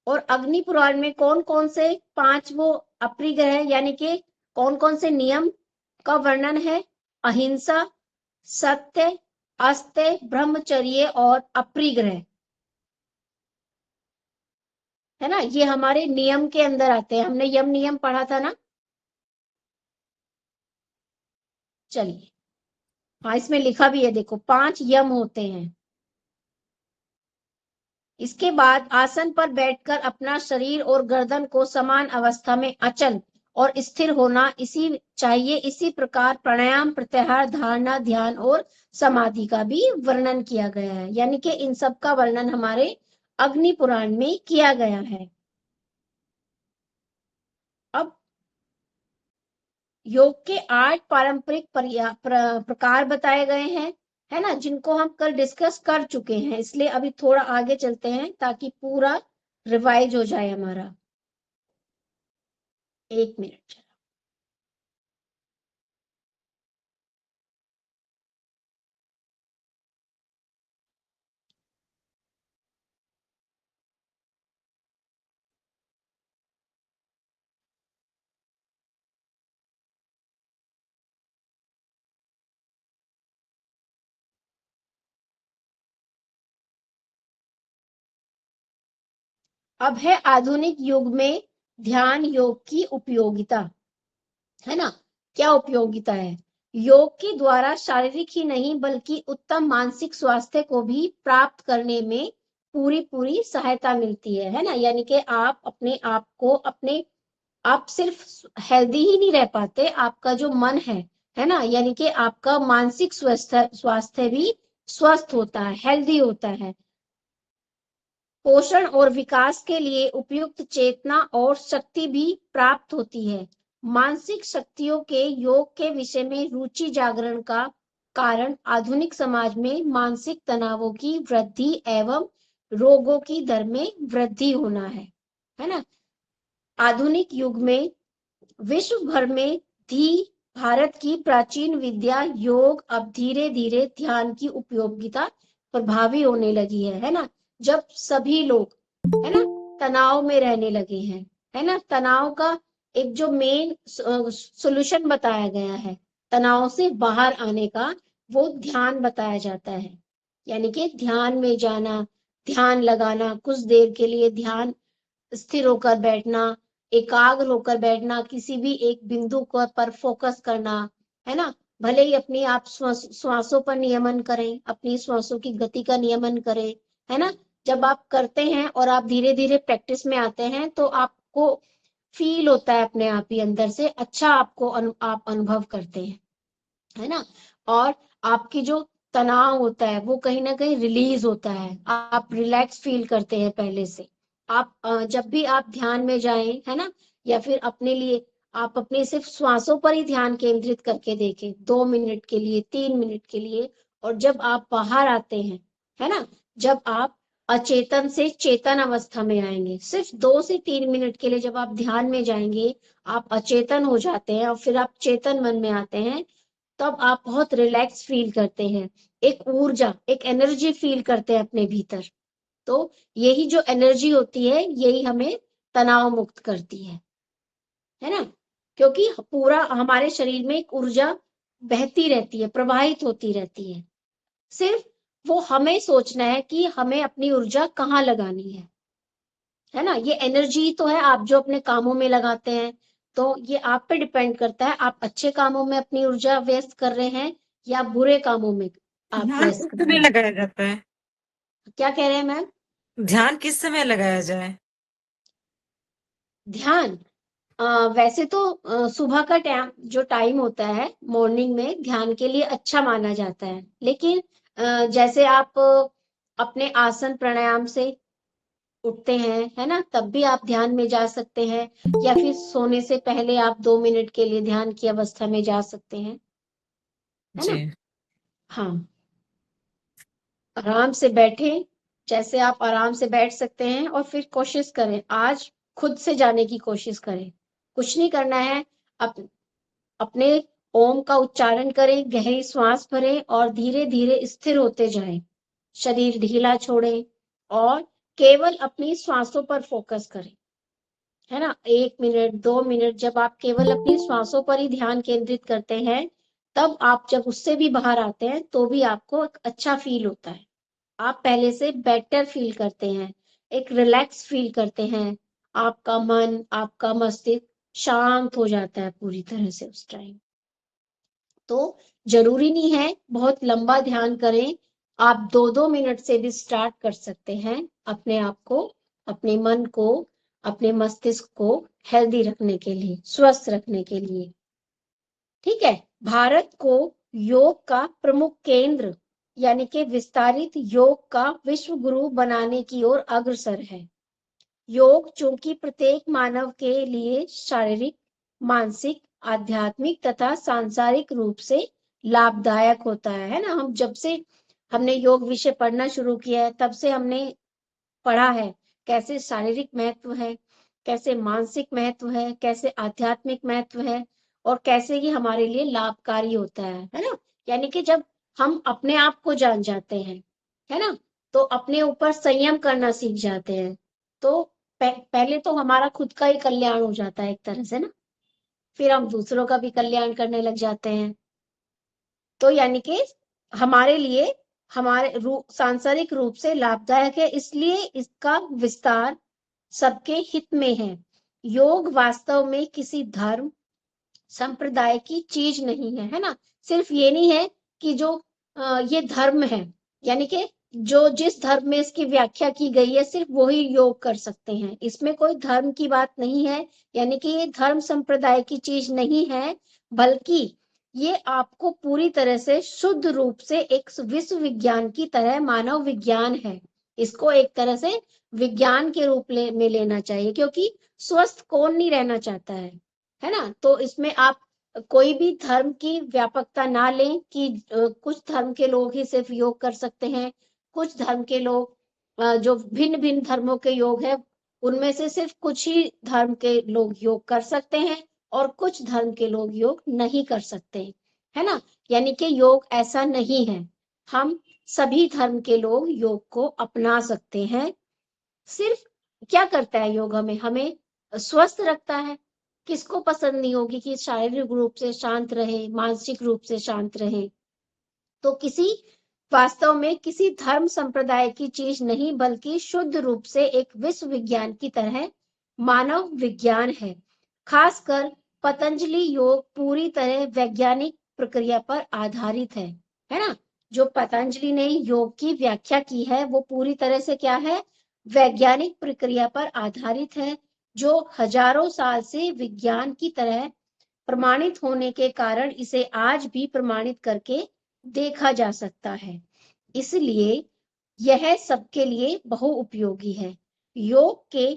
और अग्नि पुराण में कौन कौन से 5 वो अपरिग्रह, यानी कि कौन कौन से नियम का वर्णन है। अहिंसा, सत्य, अस्त्य, ब्रह्मचर्य और अपरिग्रह, है ना। ये हमारे नियम के अंदर आते हैं, हमने यम नियम पढ़ा था ना। चलिए, हाँ, इसमें लिखा भी है, देखो 5 यम होते हैं। इसके बाद आसन पर बैठकर अपना शरीर और गर्दन को समान अवस्था में अचल और स्थिर होना इसी चाहिए। इसी प्रकार प्राणायाम, प्रत्याहार, धारणा, ध्यान और समाधि का भी वर्णन किया गया है। यानी कि इन सब का वर्णन हमारे अग्नि पुराण में किया गया है। अब योग के 8 पारंपरिक प्रकार बताए गए हैं, है ना, जिनको हम कल डिस्कस कर चुके हैं। इसलिए अभी थोड़ा आगे चलते हैं ताकि पूरा रिवाइज हो जाए हमारा। एक मिनट। अब है आधुनिक युग में ध्यान योग की उपयोगिता, है ना। क्या उपयोगिता है। योग के द्वारा शारीरिक ही नहीं बल्कि उत्तम मानसिक स्वास्थ्य को भी प्राप्त करने में पूरी पूरी सहायता मिलती है ना। यानी कि आप अपने आप को, अपने आप सिर्फ हेल्दी ही नहीं रह पाते, आपका जो मन है ना, यानी कि आपका मानसिक स्वास्थ्य भी स्वस्थ होता है, हेल्दी होता है। पोषण और विकास के लिए उपयुक्त चेतना और शक्ति भी प्राप्त होती है। मानसिक शक्तियों के योग के विषय में रुचि जागरण का कारण आधुनिक समाज में मानसिक तनावों की वृद्धि एवं रोगों की दर में वृद्धि होना है ना। आधुनिक युग में विश्व भर में थी भारत की प्राचीन विद्या योग अब धीरे धीरे ध्यान की उपयोगिता प्रभावी होने लगी है ना। जब सभी लोग, है ना, तनाव में रहने लगे हैं, है ना। तनाव का एक जो मेन सॉल्यूशन बताया गया है तनाव से बाहर आने का, वो ध्यान बताया जाता है। यानी कि ध्यान में जाना, ध्यान लगाना, कुछ देर के लिए ध्यान, स्थिर होकर बैठना, एकाग्र होकर बैठना, किसी भी एक बिंदु पर फोकस करना, है ना। भले ही अपनी आप श्वासों पर नियमन करें, अपनी श्वासों की गति का नियमन करें, है ना। जब आप करते हैं और आप धीरे धीरे प्रैक्टिस में आते हैं तो आपको फील होता है अपने आप ही अंदर से, अच्छा आपको आप अनुभव करते हैं, है ना। और आपकी जो तनाव होता है वो कहीं ना कहीं रिलीज होता है, आप रिलैक्स फील करते हैं पहले से। आप जब भी आप ध्यान में जाएं, है ना, या फिर अपने लिए आप अपने सिर्फ श्वासों पर ही ध्यान केंद्रित करके देखें 2 मिनट के लिए, 3 मिनट के लिए। और जब आप बाहर आते हैं, है ना, जब आप अचेतन से चेतन अवस्था में आएंगे, सिर्फ 2 से 3 मिनट के लिए जब आप ध्यान में जाएंगे, आप अचेतन हो जाते हैं और फिर आप चेतन मन में आते हैं, तब आप बहुत रिलैक्स फील करते हैं, एक ऊर्जा, एक एनर्जी फील करते हैं अपने भीतर। तो यही जो एनर्जी होती है यही हमें तनाव मुक्त करती है ना। क्योंकि पूरा हमारे शरीर में एक ऊर्जा बहती रहती है, प्रवाहित होती रहती है। सिर्फ वो हमें सोचना है कि हमें अपनी ऊर्जा कहाँ लगानी है ना। ये एनर्जी तो है आप जो अपने कामों में लगाते हैं, तो ये आप पे डिपेंड करता है, आप अच्छे कामों में अपनी ऊर्जा व्यस्त कर रहे हैं या बुरे कामों में आप ध्यान व्यस्त किस कर रहे समय हैं। लगाया जाता है? क्या कह रहे हैं मैम? ध्यान किस समय लगाया जाए? ध्यान वैसे तो सुबह का टाइम जो टाइम होता है मॉर्निंग में ध्यान के लिए अच्छा माना जाता है, लेकिन जैसे आप अपने आसन प्राणायाम से उठते हैं, है ना, तब भी आप ध्यान में जा सकते हैं, या फिर सोने से पहले आप 2 मिनट के लिए ध्यान की अवस्था में जा सकते हैं, है ना। जी। हाँ, आराम से बैठे, जैसे आप आराम से बैठ सकते हैं, और फिर कोशिश करें आज खुद से जाने की कोशिश करें। कुछ नहीं करना है, अपने ओम का उच्चारण करें, गहरी श्वास भरें और धीरे धीरे स्थिर होते जाएं, शरीर ढीला छोड़ें और केवल अपनी श्वासों पर फोकस करें, है ना। 1 मिनट, 2 मिनट जब आप केवल अपनी श्वासों पर ही ध्यान केंद्रित करते हैं, तब आप जब उससे भी बाहर आते हैं तो भी आपको एक अच्छा फील होता है, आप पहले से बेटर फील करते हैं, एक रिलैक्स फील करते हैं, आपका मन, आपका मस्तिष्क शांत हो जाता है पूरी तरह से उस टाइम। तो जरूरी नहीं है बहुत लंबा ध्यान करें, आप 2-2 मिनट से भी स्टार्ट कर सकते हैं अपने आप को, अपने मन को, अपने मस्तिष्क को हेल्दी रखने के लिए, स्वस्थ रखने के लिए। ठीक है। भारत को योग का प्रमुख केंद्र यानी कि विस्तारित योग का विश्व गुरु बनाने की ओर अग्रसर है। योग चूंकि प्रत्येक मानव के लिए शारीरिक, मानसिक, आध्यात्मिक तथा सांसारिक रूप से लाभदायक होता है ना। हम जब से हमने योग विषय पढ़ना शुरू किया है तब से हमने पढ़ा है कैसे शारीरिक महत्व है, कैसे मानसिक महत्व है, कैसे आध्यात्मिक महत्व है, और कैसे ये हमारे लिए लाभकारी होता है ना। यानी कि जब हम अपने आप को जान जाते हैं, है ना, तो अपने ऊपर संयम करना सीख जाते हैं, तो पहले तो हमारा खुद का ही कल्याण हो जाता है एक तरह से ना, फिर हम दूसरों का भी कल्याण करने लग जाते हैं। तो यानी कि हमारे लिए, हमारे सांसारिक रूप से लाभदायक है, इसलिए इसका विस्तार सबके हित में है। योग वास्तव में किसी धर्म संप्रदाय की चीज नहीं है ना। सिर्फ ये नहीं है कि जो ये धर्म है, यानी कि जो जिस धर्म में इसकी व्याख्या की गई है सिर्फ वही योग कर सकते हैं, इसमें कोई धर्म की बात नहीं है। यानी कि ये धर्म संप्रदाय की चीज नहीं है, बल्कि ये आपको पूरी तरह से शुद्ध रूप से एक विश्व विज्ञान की तरह मानव विज्ञान है। इसको एक तरह से विज्ञान के रूप में लेना चाहिए, क्योंकि स्वस्थ कौन नहीं रहना चाहता है ना। तो इसमें आप कोई भी धर्म की व्यापकता ना लें कि कुछ धर्म के लोग ही सिर्फ योग कर सकते हैं, कुछ धर्म के लोग जो भिन्न भिन्न धर्मों के योग है उनमें से सिर्फ कुछ ही धर्म के लोग योग कर सकते हैं और कुछ धर्म के लोग योग नहीं कर सकते, है ना। यानी कि योग ऐसा नहीं है, हम सभी धर्म के लोग योग को अपना सकते हैं। सिर्फ क्या करता है योग, हमें हमें स्वस्थ रखता है। किसको पसंद नहीं होगी कि शारीरिक रूप से शांत रहे, मानसिक रूप से शांत रहे। तो किसी वास्तव में किसी धर्म संप्रदाय की चीज नहीं, बल्कि शुद्ध रूप से एक विश्व विज्ञान की तरह मानव विज्ञान है। खासकर पतंजलि योग पूरी तरह वैज्ञानिक प्रक्रिया पर आधारित है ना। जो पतंजलि ने योग की व्याख्या की है वो पूरी तरह से क्या है, वैज्ञानिक प्रक्रिया पर आधारित है, जो हजारों साल से विज्ञान की तरह प्रमाणित होने के कारण इसे आज भी प्रमाणित करके देखा जा सकता है। इसलिए यह सबके लिए बहुउपयोगी है। योग के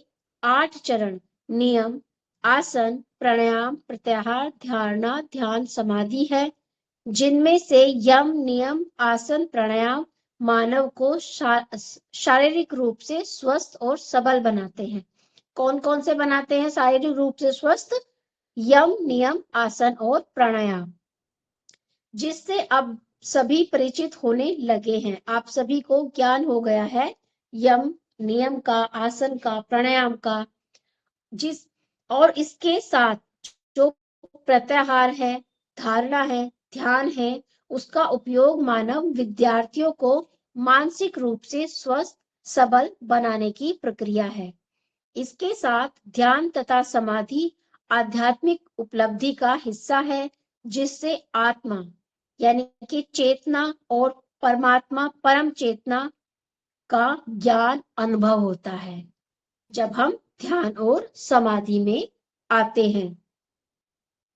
8 चरण, नियम, आसन, प्राणायाम, प्रत्याहार, धारणा, ध्यान, समाधि है, जिनमें से यम, नियम, आसन, प्राणायाम मानव को शारीरिक रूप से स्वस्थ और सबल बनाते हैं। कौन कौन से बनाते हैं शारीरिक रूप से स्वस्थ? यम, नियम, आसन और प्राणायाम, जिससे अब सभी परिचित होने लगे हैं। आप सभी को ज्ञान हो गया है यम, नियम का, आसन का, प्राणायाम का। जिस और इसके साथ जो प्रत्याहार है, धारणा है, ध्यान है, उसका उपयोग मानव विद्यार्थियों को मानसिक रूप से स्वस्थ सबल बनाने की प्रक्रिया है। इसके साथ ध्यान तथा समाधि आध्यात्मिक उपलब्धि का हिस्सा है, जिससे आत्मा यानी कि चेतना और परमात्मा परम चेतना का ज्ञान अनुभव होता है जब हम ध्यान और समाधि में आते हैं।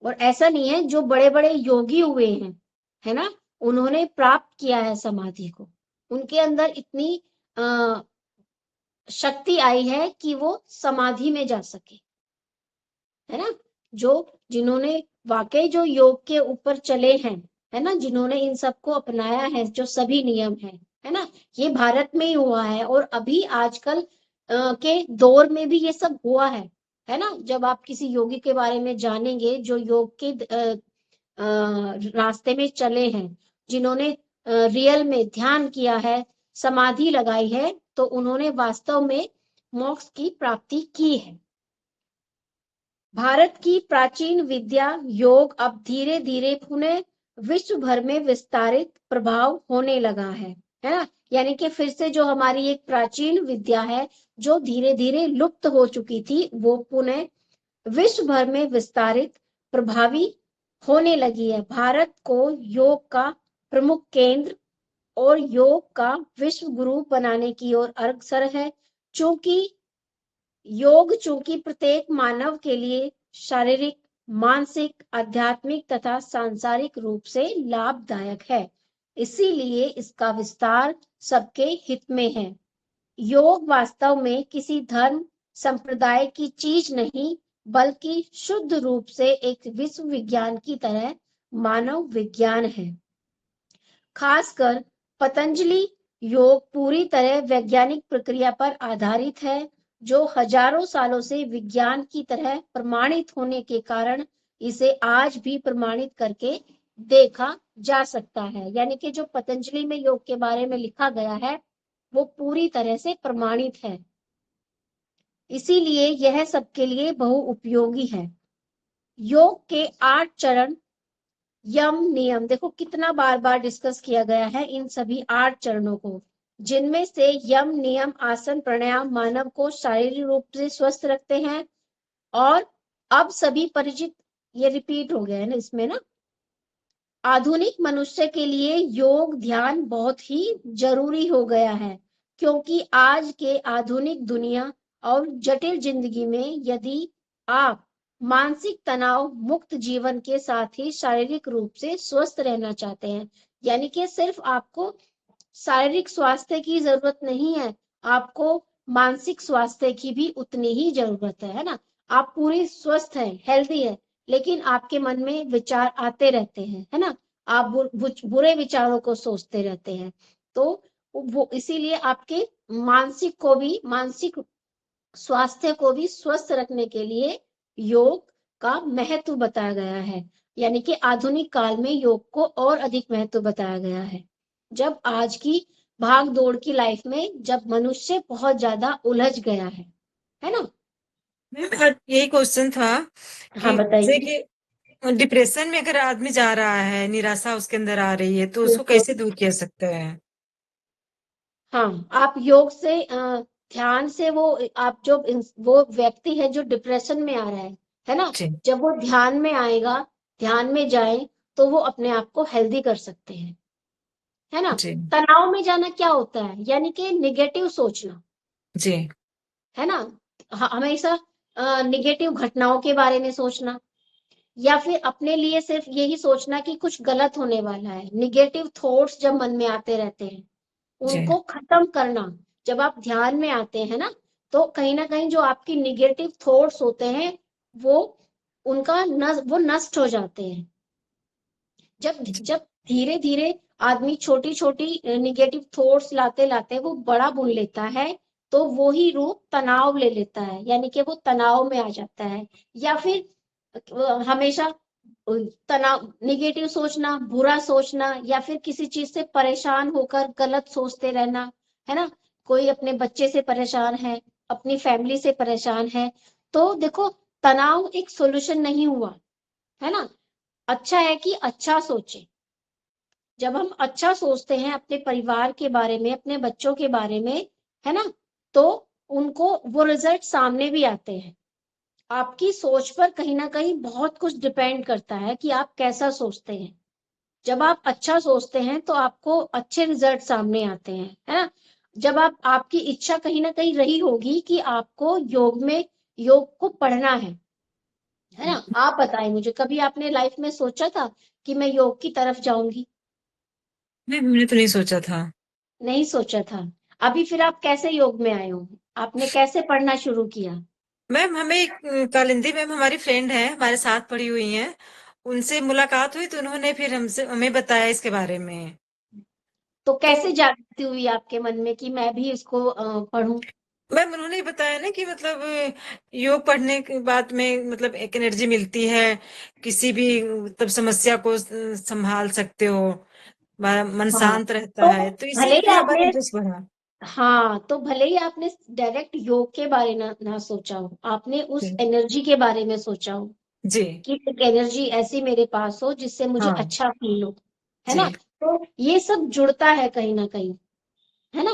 और ऐसा नहीं है, जो बड़े बड़े योगी हुए हैं, है ना, उन्होंने प्राप्त किया है समाधि को, उनके अंदर इतनी शक्ति आई है कि वो समाधि में जा सके, है ना। जो जिन्होंने वाकई जो योग के ऊपर चले हैं, है ना, जिन्होंने इन सबको अपनाया है, जो सभी नियम है ना, ये भारत में ही हुआ है। और अभी आजकल के दौर में भी ये सब हुआ है ना। जब आप किसी योगी के बारे में जानेंगे जो योग के रास्ते में चले हैं, जिन्होंने रियल में ध्यान किया है, समाधि लगाई है, तो उन्होंने वास्तव में मोक्ष की प्राप्ति की है। भारत की प्राचीन विद्या योग अब धीरे धीरे पुनः विश्व भर में विस्तारित प्रभाव होने लगा है ना। यानी कि फिर से जो हमारी एक प्राचीन विद्या है जो धीरे धीरे लुप्त हो चुकी थी, वो पुनः विश्व भर में विस्तारित प्रभावी होने लगी है। भारत को योग का प्रमुख केंद्र और योग का विश्व गुरु बनाने की ओर अग्रसर है। चूंकि प्रत्येक मानव के लिए शारीरिक, मानसिक, आध्यात्मिक तथा सांसारिक रूप से लाभदायक है, इसीलिए इसका विस्तार सबके हित में है। योग वास्तव में किसी धर्म संप्रदाय की चीज नहीं, बल्कि शुद्ध रूप से एक विश्व विज्ञान की तरह मानव विज्ञान है। खासकर पतंजलि योग पूरी तरह वैज्ञानिक प्रक्रिया पर आधारित है, जो हजारों सालों से विज्ञान की तरह प्रमाणित होने के कारण इसे आज भी प्रमाणित करके देखा जा सकता है। यानी कि जो पतंजलि में योग के बारे में लिखा गया है वो पूरी तरह से प्रमाणित है, इसीलिए यह सबके लिए बहुउपयोगी है। योग के 8 चरण, यम, नियम, देखो कितना बार बार डिस्कस किया गया है इन सभी 8 चरणों को, जिनमें से यम, नियम, आसन, प्राणायाम मानव को शारीरिक रूप से स्वस्थ रखते हैं। और अब सभी परिचित, ये रिपीट हो गया है ना इसमें ना। आधुनिक मनुष्य के लिए योग ध्यान बहुत ही जरूरी हो गया है, क्योंकि आज के आधुनिक दुनिया और जटिल जिंदगी में यदि आप मानसिक तनाव मुक्त जीवन के साथ ही शारीरिक रूप से स्वस्थ रहना चाहते हैं, यानी कि सिर्फ आपको शारीरिक स्वास्थ्य की जरूरत नहीं है, आपको मानसिक स्वास्थ्य की भी उतनी ही जरूरत है ना। आप पूरी स्वस्थ है, हेल्दी है, लेकिन आपके मन में विचार आते रहते हैं, है ना, आप बुरे विचारों को सोचते रहते हैं, तो वो इसीलिए आपके मानसिक स्वास्थ्य को भी स्वस्थ रखने के लिए योग का महत्व बताया गया है। यानी कि आधुनिक काल में योग को और अधिक महत्व बताया गया है, जब आज की भाग दौड़ की लाइफ में जब मनुष्य बहुत ज्यादा उलझ गया है ना। मैम यही क्वेश्चन था हाँ कि जैसे बताइए। कि डिप्रेशन में अगर आदमी जा रहा है, निराशा उसके अंदर आ रही है, तो उसको बिल्कुल। कैसे दूर किया सकते हैं? हाँ, आप योग से ध्यान से वो आप जो वो व्यक्ति है जो डिप्रेशन में आ रहा है ना, जी, जब वो ध्यान में आएगा, ध्यान में जाए, तो वो अपने आप को हेल्दी कर सकते हैं, है ना। जी, तनाव में जाना क्या होता है, यानी कि निगेटिव सोचना, जी, है ना। हमेशा निगेटिव घटनाओं के बारे में सोचना, या फिर अपने लिए सिर्फ यही सोचना कि कुछ गलत होने वाला है। निगेटिव थॉट्स जब मन में आते रहते हैं, जी, उनको खत्म करना। जब आप ध्यान में आते हैं ना, तो कहीं ना कहीं जो आपकी निगेटिव थॉट्स होते हैं, वो वो नष्ट हो जाते हैं। जब जी, जब धीरे धीरे आदमी छोटी छोटी निगेटिव थॉट्स लाते लाते वो बड़ा बुन लेता है, तो वो ही रूप तनाव ले लेता है, यानी कि वो तनाव में आ जाता है। या फिर हमेशा तनाव, निगेटिव सोचना, बुरा सोचना, या फिर किसी चीज से परेशान होकर गलत सोचते रहना, है ना। कोई अपने बच्चे से परेशान है, अपनी फैमिली से परेशान है, तो देखो, तनाव एक सॉल्यूशन नहीं हुआ, है ना। अच्छा है कि अच्छा सोचे। जब हम अच्छा सोचते हैं अपने परिवार के बारे में, अपने बच्चों के बारे में, है ना, तो उनको वो रिजल्ट सामने भी आते हैं। आपकी सोच पर कहीं ना कहीं बहुत कुछ डिपेंड करता है कि आप कैसा सोचते हैं। जब आप अच्छा सोचते हैं तो आपको अच्छे रिजल्ट सामने आते हैं, है ना। जब आपकी इच्छा कहीं ना कहीं रही होगी कि आपको योग को पढ़ना है ना। आप बताएं मुझे, कभी आपने लाइफ में सोचा था कि मैं योग की तरफ जाऊंगी? मैम हमने तो नहीं सोचा था। नहीं सोचा था। अभी फिर आप कैसे योग में आए हो? आपने कैसे पढ़ना शुरू किया? मैम हमें एक कालिंदी मैम हमारी फ्रेंड है, हमारे साथ पढ़ी हुई हैं, उनसे मुलाकात हुई तो उन्होंने फिर हमसे हमें बताया इसके बारे में। तो तो कैसे जागृति हुई आपके मन में कि मैं भी इसको पढूं? मैम उन्होंने बताया ना कि मतलब योग पढ़ने के बाद में मतलब एक एनर्जी मिलती है, किसी भी मतलब समस्या को संभाल सकते हो, मन हाँ, शांत रहता तो है, तो भले ही इसीलिए हमारा आपने इंटरेस्ट बढ़ा। हाँ, तो भले ही आपने डायरेक्ट योग के बारे ना सोचा हो, आपने उस जी, एनर्जी के बारे में सोचा हो जी, कि एक एनर्जी ऐसी मेरे पास हो जिससे मुझे हाँ, अच्छा फील हो, है ना। जी, तो ये सब जुड़ता है कहीं ना कहीं, है ना।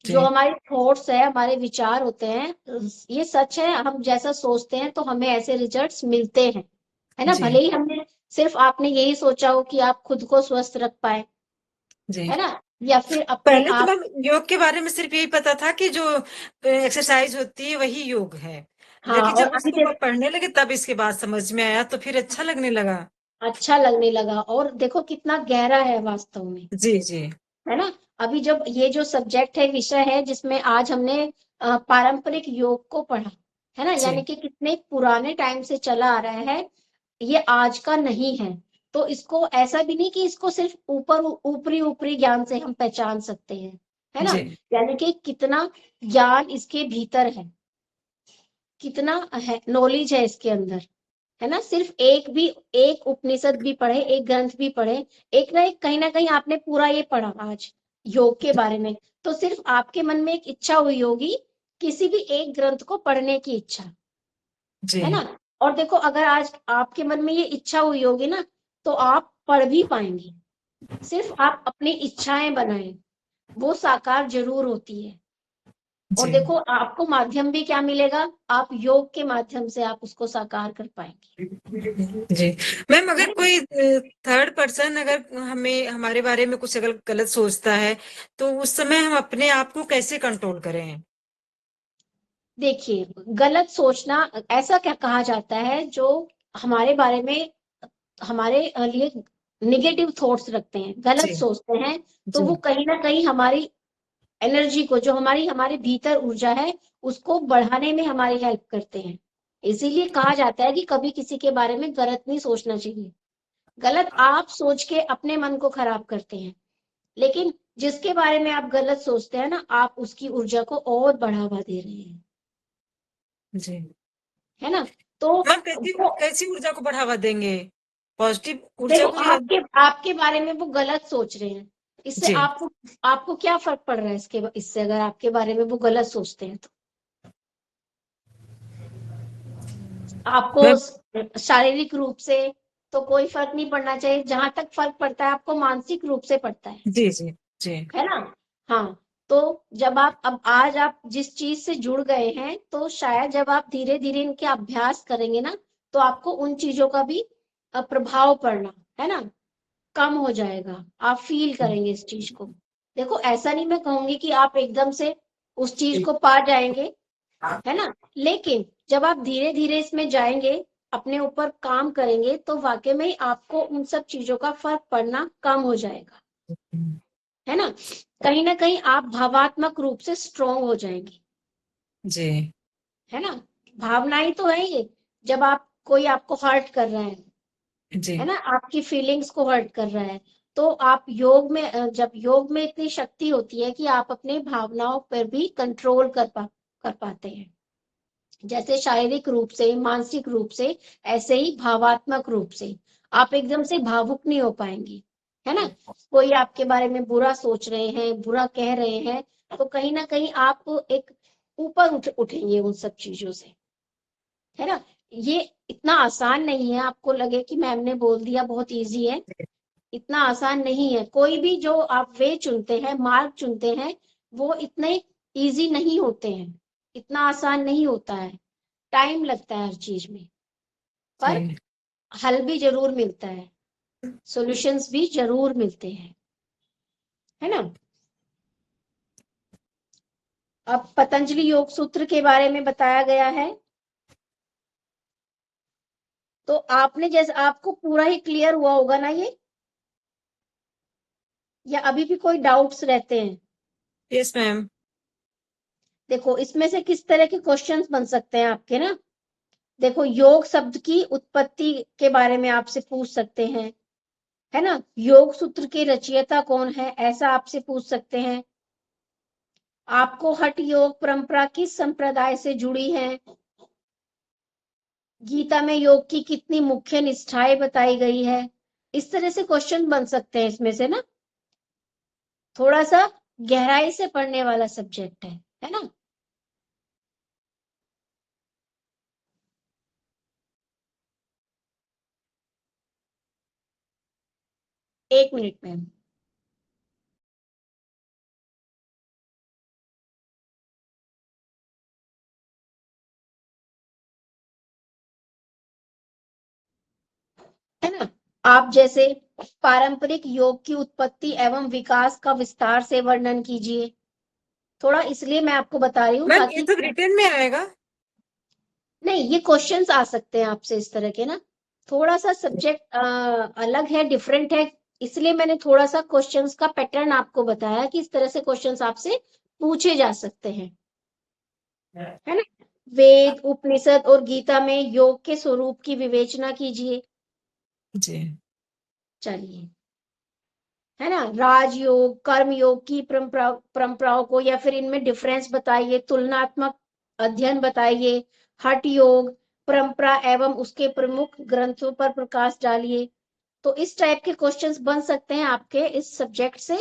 जो जी, हमारे थॉट्स है, हमारे विचार होते हैं, ये सच है, हम जैसा सोचते हैं तो हमें ऐसे रिजल्ट्स मिलते हैं, है ना। जी, भले ही हमने सिर्फ आपने यही सोचा हो कि आप खुद को स्वस्थ रख पाए, जी। है ना, या फिर अपने पहले तो आप। मैम योग के बारे में सिर्फ यही पता था कि जो एक्सरसाइज होती है वही योग है, हाँ, लेकिन और जब अभी उसको देखो, पढ़ने लगे तब इसके बाद समझ में आया, तो फिर अच्छा लगने लगा। अच्छा लगने लगा, और देखो कितना गहरा है वास्तव में, जी, जी, है ना। अभी जब ये जो सब्जेक्ट है, विषय है, जिसमें आज हमने पारंपरिक योग को पढ़ा, है ना, यानी जी, कि कितने पुराने टाइम से चला आ रहा है, ये आज का नहीं है। तो इसको ऐसा भी नहीं कि इसको सिर्फ ऊपरी ऊपरी ज्ञान से हम पहचान सकते हैं, है ना। जी, यानी कि कितना ज्ञान इसके भीतर है, कितना है नॉलेज है इसके अंदर, है ना। सिर्फ एक उपनिषद भी पढ़े, एक ग्रंथ भी पढ़े, एक ना एक कहीं ना कहीं आपने पूरा ये पढ़ा आज योग के बारे में, तो सिर्फ आपके मन में एक इच्छा हुई होगी, किसी भी एक ग्रंथ को पढ़ने की इच्छा, जी, है ना। और देखो, अगर आज आपके मन में ये इच्छा हुई होगी ना, तो आप पढ़ भी पाएंगे। सिर्फ आप अपनी इच्छाएं बनाएं, वो साकार जरूर होती है। और जी, देखो, आपको माध्यम भी क्या मिलेगा, आप योग के माध्यम से आप उसको साकार कर पाएंगे, जी। मैम है अगर ना। कोई थर्ड पर्सन अगर हमें हमारे बारे में कुछ अगर गलत सोचता है, तो उस समय हम अपने आप को कैसे कंट्रोल करें? देखिए, गलत सोचना, ऐसा क्या कहा जाता है, जो हमारे बारे में, हमारे लिए निगेटिव थॉट्स रखते हैं, गलत जी, सोचते हैं, तो जी, वो कहीं ना कहीं हमारी एनर्जी को, जो हमारे भीतर ऊर्जा है, उसको बढ़ाने में हमारी हेल्प करते हैं। इसीलिए कहा जाता है कि कभी किसी के बारे में गलत नहीं सोचना चाहिए। गलत आप सोच के अपने मन को खराब करते हैं, लेकिन जिसके बारे में आप गलत सोचते हैं ना, आप उसकी ऊर्जा को और बढ़ावा दे रहे हैं, जी। है ना। तो मैम कैसी वो कैसी ऊर्जा को बढ़ावा देंगे? पॉजिटिव ऊर्जा देखो, को या? आपके बारे में वो गलत सोच रहे हैं, इससे जी, आपको आपको क्या फर्क पड़ रहा है इससे, अगर आपके बारे में वो गलत सोचते हैं तो? आपको मैं शारीरिक रूप से तो कोई फर्क नहीं पड़ना चाहिए, जहां तक फर्क पड़ता है आपको मानसिक रूप से पड़ता जी जी जी है ना? हाँ, तो जब आप अब आज आप जिस चीज से जुड़ गए हैं, तो शायद जब आप धीरे धीरे इनके अभ्यास करेंगे ना, तो आपको उन चीजों का भी प्रभाव पड़ना, है ना, कम हो जाएगा। आप फील करेंगे इस चीज को। देखो, ऐसा नहीं मैं कहूंगी कि आप एकदम से उस चीज को पा जाएंगे, है ना, लेकिन जब आप धीरे धीरे इसमें जाएंगे, अपने ऊपर काम करेंगे, तो वाकई में आपको उन सब चीजों का फर्क पड़ना कम हो जाएगा, है ना? कहीं ना कहीं आप भावात्मक रूप से स्ट्रोंग हो जाएंगे, जी है ना? भावनाएं तो है ये, जब आप कोई आपको हर्ट कर रहा जी है ना, आपकी फीलिंग्स को हर्ट कर रहा है, तो आप योग में जब योग में इतनी शक्ति होती है कि आप अपने भावनाओं पर भी कंट्रोल कर पाते हैं, जैसे शारीरिक रूप से, मानसिक रूप से, ऐसे ही भावात्मक रूप से आप एकदम से भावुक नहीं हो पाएंगे, है ना? कोई आपके बारे में बुरा सोच रहे हैं, बुरा कह रहे हैं, तो कहीं ना कहीं आप एक ऊपर उठेंगे उन सब चीजों से, है ना? ये इतना आसान नहीं है, आपको लगे कि मैम ने बोल दिया बहुत इजी है, इतना आसान नहीं है। कोई भी जो आप वे चुनते हैं, मार्ग चुनते हैं, वो इतने इजी नहीं होते हैं, इतना आसान नहीं होता है, टाइम लगता है हर चीज में, पर जी हल भी जरूर मिलता है, सॉल्यूशंस भी जरूर मिलते हैं, है ना? अब पतंजलि योग सूत्र के बारे में बताया गया है, तो आपने जैसे आपको पूरा ही क्लियर हुआ होगा ना ये, या अभी भी कोई डाउट्स रहते हैं? यस मैम देखो, इसमें से किस तरह के क्वेश्चंस बन सकते हैं आपके ना, देखो, योग शब्द की उत्पत्ति के बारे में आपसे पूछ सकते हैं, है ना? योग सूत्र के रचयिता कौन है, ऐसा आपसे पूछ सकते हैं। आपको हठ योग परंपरा किस संप्रदाय से जुड़ी है, गीता में योग की कितनी मुख्य निष्ठाएं बताई गई है, इस तरह से क्वेश्चन बन सकते हैं इसमें से ना, थोड़ा सा गहराई से पढ़ने वाला सब्जेक्ट है ना? एक मिनट मैम। है ना? आप जैसे पारंपरिक योग की उत्पत्ति एवं विकास का विस्तार से वर्णन कीजिए, थोड़ा इसलिए मैं आपको बता रही हूँ मैम ये ताकि, सब रिटर्न में आएगा नहीं, ये क्वेश्चंस आ सकते हैं आपसे इस तरह के ना, थोड़ा सा सब्जेक्ट अलग है, डिफरेंट है, इसलिए मैंने थोड़ा सा क्वेश्चंस का पैटर्न आपको बताया कि इस तरह से क्वेश्चंस आपसे पूछे जा सकते हैं, है ना? वेद, उपनिषद और गीता में योग के स्वरूप की विवेचना कीजिए। जी चलिए, है ना, राजयोग, कर्म योग की परंपराओं को या फिर इनमें डिफरेंस बताइए, तुलनात्मक अध्ययन बताइए, हठ योग परंपरा एवं उसके प्रमुख ग्रंथों पर प्रकाश डालिए। तो इस टाइप के क्वेश्चंस बन सकते हैं आपके इस सब्जेक्ट से।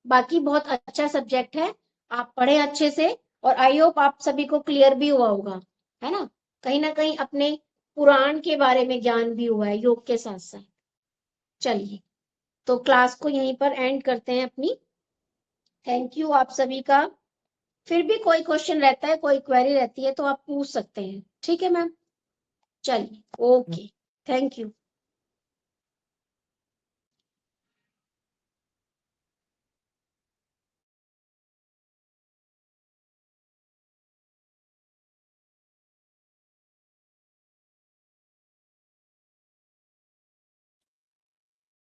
बाकी बहुत अच्छा सब्जेक्ट है, आप पढ़े अच्छे से, और आई होप आप सभी को क्लियर भी हुआ होगा, है ना कहीं अपने पुराण के बारे में ज्ञान भी हुआ है योग के साथ साथ। चलिए, तो क्लास को यहीं पर एंड करते हैं अपनी। थैंक यू आप सभी का। फिर भी कोई क्वेश्चन रहता है, कोई क्वेरी रहती है, तो आप पूछ सकते हैं, ठीक है मैम? चलिए, ओके, थैंक यू।